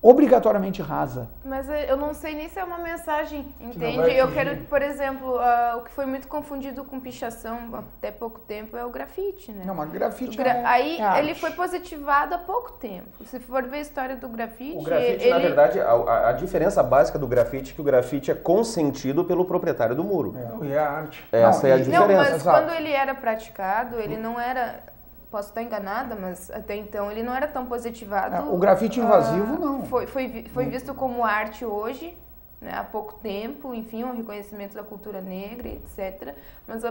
obrigatoriamente rasa? Mas eu não sei nem se é uma mensagem, entende? Eu quero, por exemplo, o que foi muito confundido com pichação até pouco tempo é o grafite, né? Não, mas grafite aí ele foi positivado há pouco tempo. Se for ver a história do grafite... O grafite, na verdade, a diferença básica do grafite é que o grafite é consentido pelo proprietário do muro. E é a arte. Essa é a diferença. Não, mas quando ele era praticado, ele não era... Posso estar enganada, mas até então ele não era tão positivado. O grafite invasivo, não. Foi visto como arte hoje, né, há pouco tempo, enfim, um reconhecimento da cultura negra, etc. Mas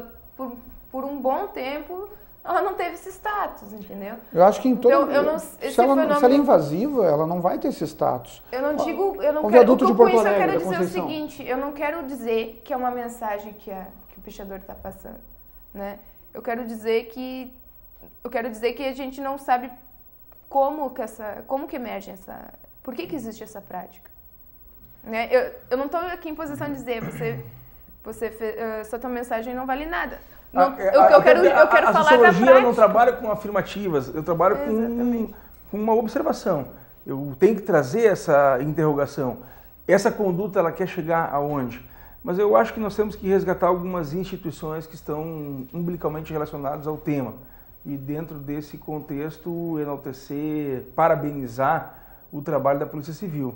por um bom tempo ela não teve esse status, entendeu? Eu acho que em todo... Então, se ela é invasiva, ela não vai ter esse status. Eu não digo... Com isso eu quero dizer o seguinte, eu não quero dizer que é uma mensagem que o pichador está passando, né? Eu quero dizer que a gente não sabe como que emerge essa... Por que existe essa prática? Né? Eu não estou aqui em posição de dizer, só tua mensagem não vale nada. Eu quero falar da prática. A sociologia não trabalha com afirmativas, eu trabalho com uma observação. Eu tenho que trazer essa interrogação. Essa conduta, ela quer chegar aonde? Mas eu acho que nós temos que resgatar algumas instituições que estão umbilicalmente relacionadas ao tema. E dentro desse contexto, enaltecer, parabenizar o trabalho da Polícia Civil.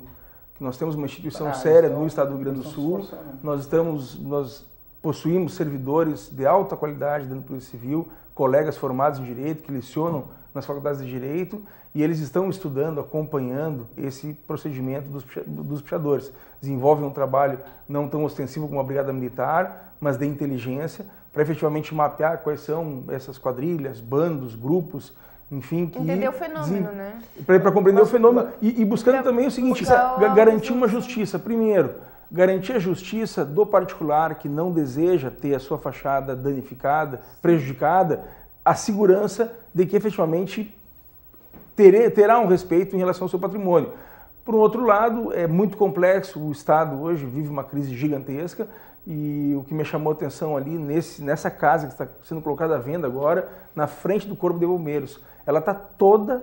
Que nós temos uma instituição séria no estado do Rio Grande do Sul, nós possuímos servidores de alta qualidade dentro da Polícia Civil, colegas formados em Direito, que lecionam nas faculdades de Direito, e eles estão estudando, acompanhando esse procedimento dos pichadores. Desenvolvem um trabalho não tão ostensivo como a Brigada Militar, mas de inteligência, para efetivamente mapear quais são essas quadrilhas, bandos, grupos, enfim... Entender o fenômeno, né? Para compreender o fenômeno e buscando também o seguinte, garantir uma justiça. Primeiro, garantir a justiça do particular que não deseja ter a sua fachada danificada, prejudicada, a segurança de que efetivamente terá um respeito em relação ao seu patrimônio. Por um outro lado, é muito complexo, o Estado hoje vive uma crise gigantesca, e o que me chamou a atenção ali, nessa casa que está sendo colocada à venda agora, na frente do Corpo de Bombeiros, ela está toda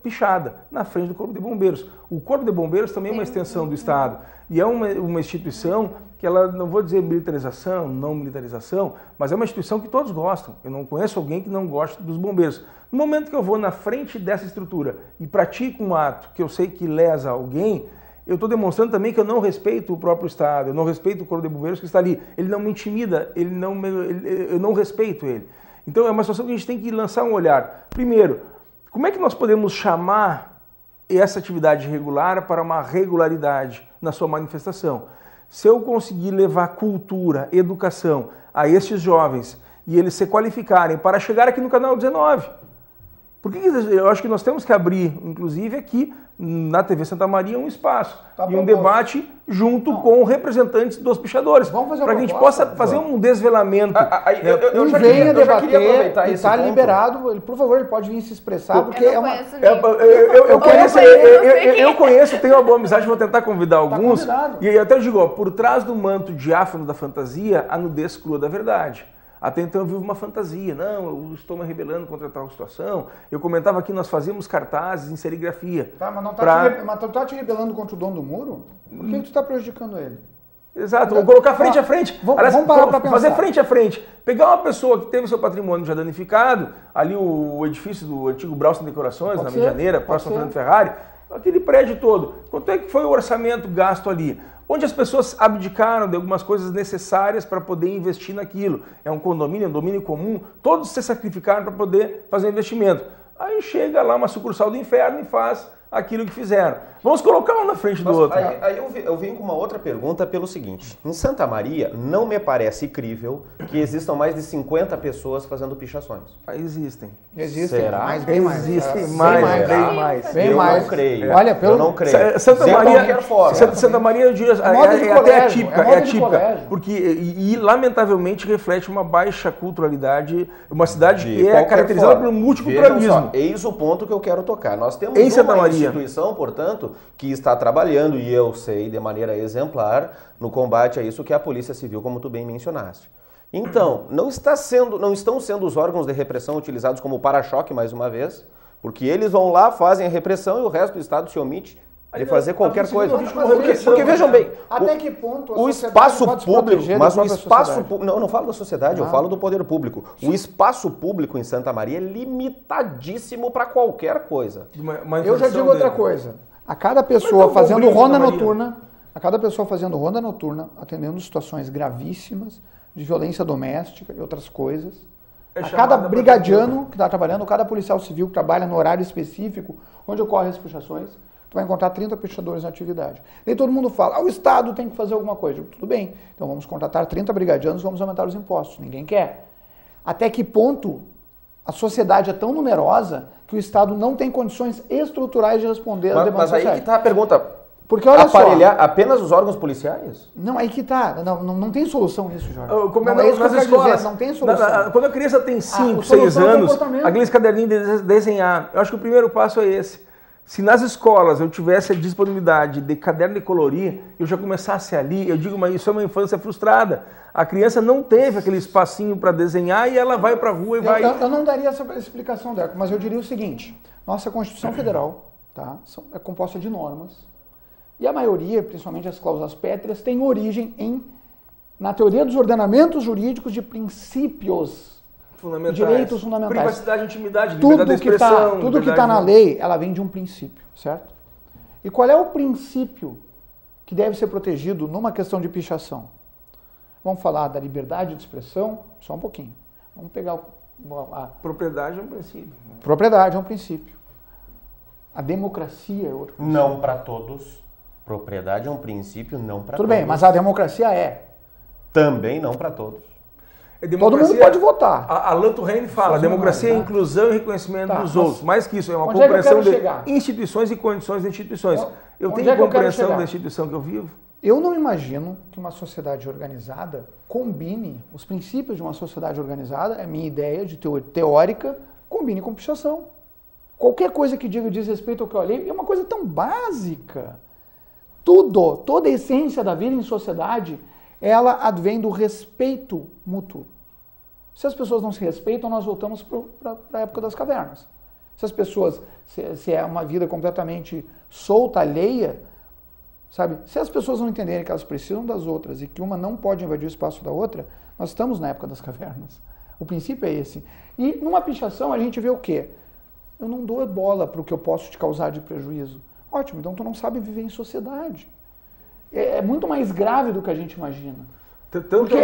pichada, na frente do Corpo de Bombeiros. O Corpo de Bombeiros também é uma extensão do Estado, e é uma instituição que ela, não vou dizer militarização, não militarização, mas é uma instituição que todos gostam. Eu não conheço alguém que não goste dos bombeiros. No momento que eu vou na frente dessa estrutura e pratico um ato que eu sei que lesa alguém, eu estou demonstrando também que eu não respeito o próprio Estado, eu não respeito o Corpo de Bombeiros que está ali. Ele não me intimida, eu não respeito ele. Então é uma situação que a gente tem que lançar um olhar. Primeiro, como é que nós podemos chamar essa atividade irregular para uma regularidade na sua manifestação? Se eu conseguir levar cultura, educação a estes jovens e eles se qualificarem para chegar aqui no Canal 19, Por que eu acho que nós temos que abrir, inclusive aqui na TV Santa Maria, um espaço e um debate junto com representantes dos pichadores, para que a gente possa fazer um desvelamento. Eu já queria debater e está liberado, por favor, ele pode vir se expressar, porque eu conheço, tenho uma boa amizade, vou tentar convidar alguns, e eu até digo, ó, por trás do manto diáfano da fantasia, a nudez crua da verdade. Até então eu vivo uma fantasia, não, eu estou me rebelando contra tal situação. Eu comentava aqui, nós fazíamos cartazes em serigrafia. Tá, mas não tá tu tá te rebelando contra o dono do muro? Por que tu está prejudicando ele? Exato, vou colocar frente a frente. Vamos parar para pensar. Fazer frente a frente. Pegar uma pessoa que teve seu patrimônio já danificado, ali o edifício do antigo Brausen Decorações, na Medianeira, próximo ao Fernando Ferrari, aquele prédio todo. Quanto é que foi o orçamento gasto ali? Onde as pessoas abdicaram de algumas coisas necessárias para poder investir naquilo. É um condomínio, é um domínio comum, todos se sacrificaram para poder fazer um investimento. Aí chega lá uma sucursal do inferno e faz aquilo que fizeram. Vamos colocar um na frente do outro. Aí eu venho com uma outra pergunta pelo seguinte. Em Santa Maria, não me parece crível que existam mais de 50 pessoas fazendo pichações. Existem. Será? Mas bem mais. Existem mais. Eu não creio. Olha, eu não creio. Santa Maria, qualquer forma. Santa Maria, eu diria, é até atípica. Porque, e lamentavelmente, reflete uma baixa culturalidade, uma cidade que é caracterizada por um multiculturalismo. Eis o ponto que eu quero tocar. Nós temos em Santa Maria, instituição, portanto, que está trabalhando, e eu sei, de maneira exemplar, no combate a isso, que é a Polícia Civil, como tu bem mencionaste. Então, não estão sendo os órgãos de repressão utilizados como para-choque, mais uma vez, porque eles vão lá, fazem a repressão e o resto do Estado se omite de fazer qualquer coisa. Porque vejam bem, até que ponto o espaço público, mas o espaço público, não falo da sociedade, eu falo do poder público. O espaço público em Santa Maria é limitadíssimo para qualquer coisa. Eu já digo outra coisa. A cada pessoa fazendo ronda noturna, atendendo situações gravíssimas de violência doméstica e outras coisas. A cada brigadiano que está trabalhando, cada policial civil que trabalha no horário específico onde ocorrem as pichações, tu vai encontrar 30 pichadores na atividade. E todo mundo fala, o Estado tem que fazer alguma coisa. Eu digo, tudo bem, então vamos contratar 30 brigadianos, vamos aumentar os impostos. Ninguém quer. Até que ponto a sociedade é tão numerosa que o Estado não tem condições estruturais de responder às demandas sociais? Mas aí que está a pergunta. Porque olha aparelhar só, apenas os órgãos policiais? Não, aí que está. Não tem solução nisso, Jorge. Não é isso que eu quero dizer, não tem solução. Quando a criança tem 5, 6 anos, aqueles caderninhos de desenhar, eu acho que o primeiro passo é esse. Se nas escolas eu tivesse a disponibilidade de caderno de colorir, eu já começasse ali, eu digo, mas isso é uma infância frustrada. A criança não teve aquele espacinho para desenhar e ela vai para a rua e vai... Eu não daria essa explicação, Deco, mas eu diria o seguinte, nossa Constituição Federal é composta de normas e a maioria, principalmente as cláusulas pétreas, tem origem na teoria dos ordenamentos jurídicos de princípios direitos fundamentais. Privacidade, intimidade, liberdade de expressão. Tudo que está na lei, ela vem de um princípio, certo? E qual é o princípio que deve ser protegido numa questão de pichação? Vamos falar da liberdade de expressão? Só um pouquinho. Vamos pegar a... Propriedade é um princípio. Propriedade é um princípio. A democracia é outro princípio. Não para todos. Propriedade é um princípio, não para todos. Tudo bem, mas a democracia é. Também não para todos. Todo mundo pode votar. A Lanturrein fala, democracia é inclusão e reconhecimento dos outros. Mais que isso, é uma compreensão de instituições e condições de instituições. Eu tenho compreensão da instituição que eu vivo. Eu não imagino que uma sociedade organizada combine os princípios de uma sociedade organizada, é a minha ideia de teórica, combine com pichação. Qualquer coisa que diz respeito ao que eu olhei é uma coisa tão básica. Toda a essência da vida em sociedade, ela advém do respeito mútuo. Se as pessoas não se respeitam, nós voltamos para a época das cavernas. Se as pessoas, se é uma vida completamente solta, alheia, sabe? Se as pessoas não entenderem que elas precisam das outras e que uma não pode invadir o espaço da outra, nós estamos na época das cavernas. O princípio é esse. E numa pichação a gente vê o quê? Eu não dou bola para o que eu posso te causar de prejuízo. Ótimo, então tu não sabe viver em sociedade. É muito mais grave do que a gente imagina. Porque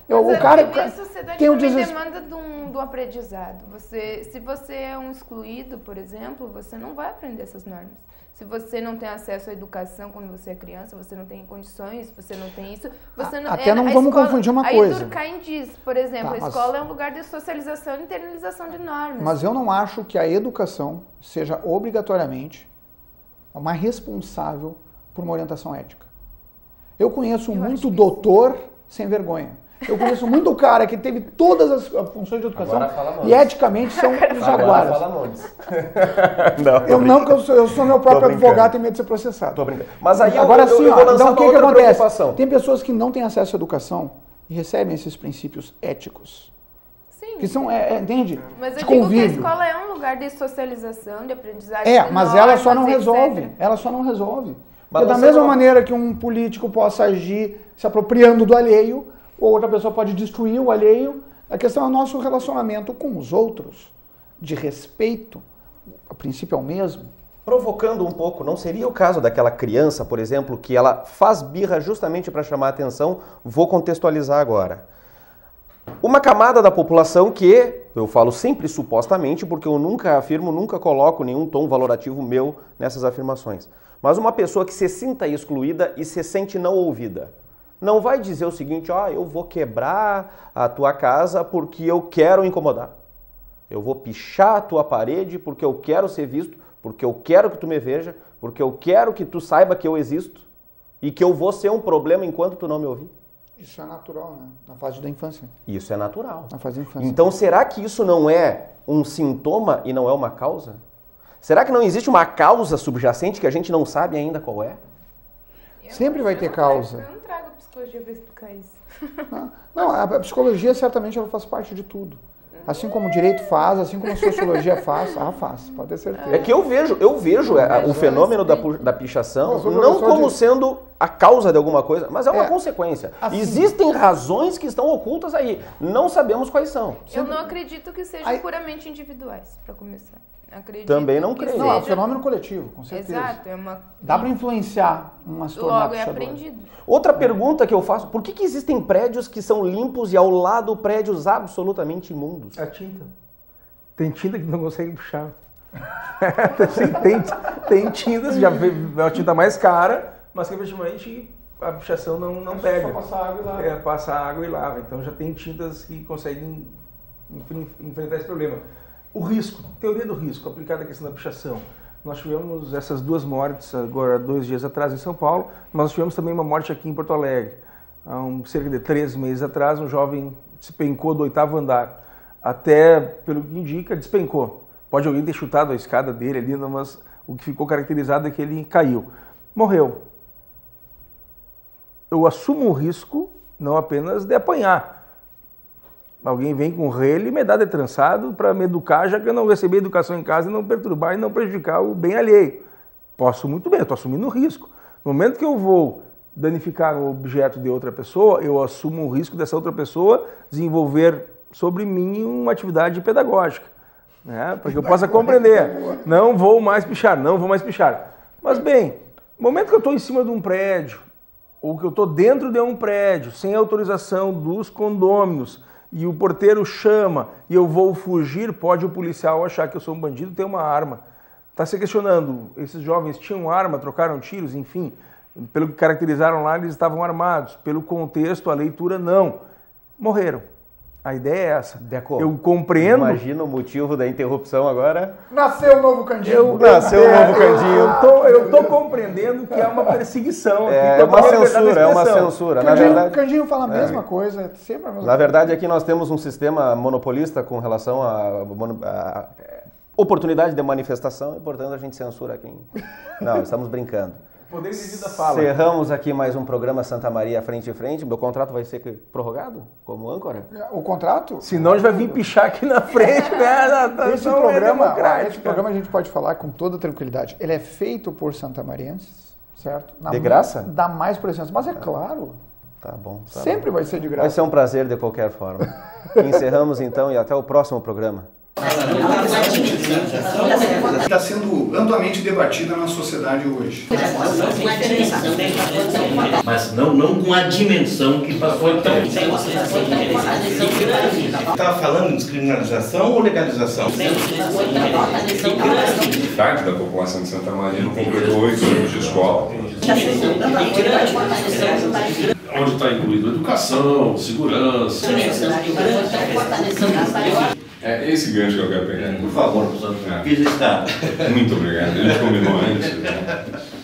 O cara a sociedade tem um também desespero. demanda de um aprendizado. Se você é um excluído, por exemplo, você não vai aprender essas normas. Se você não tem acesso à educação quando você é criança, você não tem condições, você não tem isso, você não... Até não vamos confundir uma coisa. Aí Durkheim diz, por exemplo, Tá, a escola é um lugar de socialização e internalização de normas. Mas eu não acho que a educação seja obrigatoriamente uma responsável por uma orientação ética. Eu conheço muito doutor sem vergonha. Eu conheço muito cara que teve todas as funções de educação e eticamente são jaguaras. Agora fala Montes. Eu sou meu próprio advogado e tenho medo de ser processado. Tô brincando. Mas aí agora sim, então o que acontece? Preocupação. Tem pessoas que não têm acesso à educação e recebem esses princípios éticos. Sim. Que são, entende? Mas eu de digo convívio. que a escola é um lugar de socialização, de aprendizagem. Mas ela só não resolve. Ela só não resolve. Porque da mesma maneira que um político possa agir se apropriando do alheio, ou outra pessoa pode destruir o alheio, a questão é o nosso relacionamento com os outros, de respeito, o princípio é o mesmo. Provocando um pouco, não seria o caso daquela criança, por exemplo, que ela faz birra justamente para chamar a atenção? Vou contextualizar agora. Uma camada da população que, eu falo sempre supostamente, porque eu nunca afirmo, nunca coloco nenhum tom valorativo meu nessas afirmações, mas uma pessoa que se sinta excluída e se sente não ouvida. Não vai dizer o seguinte, eu vou quebrar a tua casa porque eu quero incomodar. Eu vou pichar a tua parede porque eu quero ser visto, porque eu quero que tu me veja, porque eu quero que tu saiba que eu existo e que eu vou ser um problema enquanto tu não me ouvir. Isso é natural, né? Na fase da infância. Isso é natural. Na fase da infância. Então, será que isso não é um sintoma e não é uma causa? Será que não existe uma causa subjacente que a gente não sabe ainda qual é? Sempre vai ter causa. Eu não trago psicologia para explicar isso. Não, a psicologia certamente ela faz parte de tudo. Assim como o direito faz, assim como a sociologia faz, faz, pode ter certeza. É que eu vejo o fenômeno da pichação não como sendo a causa de alguma coisa, mas é uma consequência. Assim, existem razões que estão ocultas aí, não sabemos quais são. Eu não acredito que sejam puramente individuais, para começar. Acredito também não creio. Não, é um fenômeno coletivo, com certeza. Exato. Dá para influenciar uma situação. Logo é aprendido. Outra pergunta que eu faço, por que existem prédios que são limpos e ao lado prédios absolutamente imundos? A tinta. Tem tinta que não consegue puxar. tem tintas, já é uma tinta mais cara, mas que efetivamente a pichação não pega. Só passar água e lava. Passa água e lava. Então já tem tintas que conseguem enfrentar esse problema. O risco, teoria do risco, aplicada à questão da pichação. Nós tivemos essas 2 mortes agora 2 dias atrás em São Paulo, mas nós tivemos também uma morte aqui em Porto Alegre. Há cerca de 3 meses atrás, um jovem despencou do 8º andar. Até, pelo que indica, despencou. Pode alguém ter chutado a escada dele ali, mas o que ficou caracterizado é que ele caiu. Morreu. Eu assumo o risco não apenas de apanhar. Alguém vem com relho e me dá de trançado para me educar, já que eu não recebi educação em casa e não perturbar e não prejudicar o bem alheio. Posso muito bem, eu estou assumindo o risco. No momento que eu vou danificar um objeto de outra pessoa, eu assumo o risco dessa outra pessoa desenvolver sobre mim uma atividade pedagógica, né? Para que eu possa compreender. Não vou mais pichar. Mas bem, no momento que eu estou em cima de um prédio, ou que eu estou dentro de um prédio, sem autorização dos condôminos, e o porteiro chama e eu vou fugir, pode o policial achar que eu sou um bandido e ter uma arma. Está se questionando, esses jovens tinham arma, trocaram tiros, enfim, pelo que caracterizaram lá, eles estavam armados. Pelo contexto, a leitura, não. Morreram. A ideia é essa. Deco, eu compreendo. Imagina o motivo da interrupção agora. Nasceu o novo Candinho. Nasceu o novo Candinho. Eu estou compreendendo que é uma perseguição. É uma censura. Na verdade, Candinho fala a mesma coisa, sempre a mesma coisa. Na verdade, aqui nós temos um sistema monopolista com relação à oportunidade de manifestação e, portanto, a gente censura quem... Não, estamos brincando. Poder de vida fala. Cerramos aqui mais um programa Santa Maria Frente a Frente. Meu contrato vai ser prorrogado como âncora? O contrato? Senão a gente vai vir pichar aqui na frente, né? Esse programa a gente pode falar com toda tranquilidade. Ele é feito por santamarienses, certo? De graça? Dá mais presença, mas é claro. Tá bom. Sempre vai ser de graça. Vai ser um prazer de qualquer forma. Encerramos então e até o próximo programa. Está sendo amplamente debatida na sociedade hoje. Mas não com a dimensão que foi tão... Estava falando de descriminalização ou legalização? Metade da população de Santa Maria não completou 8 anos de escola. Onde está incluído educação, segurança. É esse gancho que eu quero pegar. Por favor, professor, fiz está. Muito obrigado. A gente combinou antes.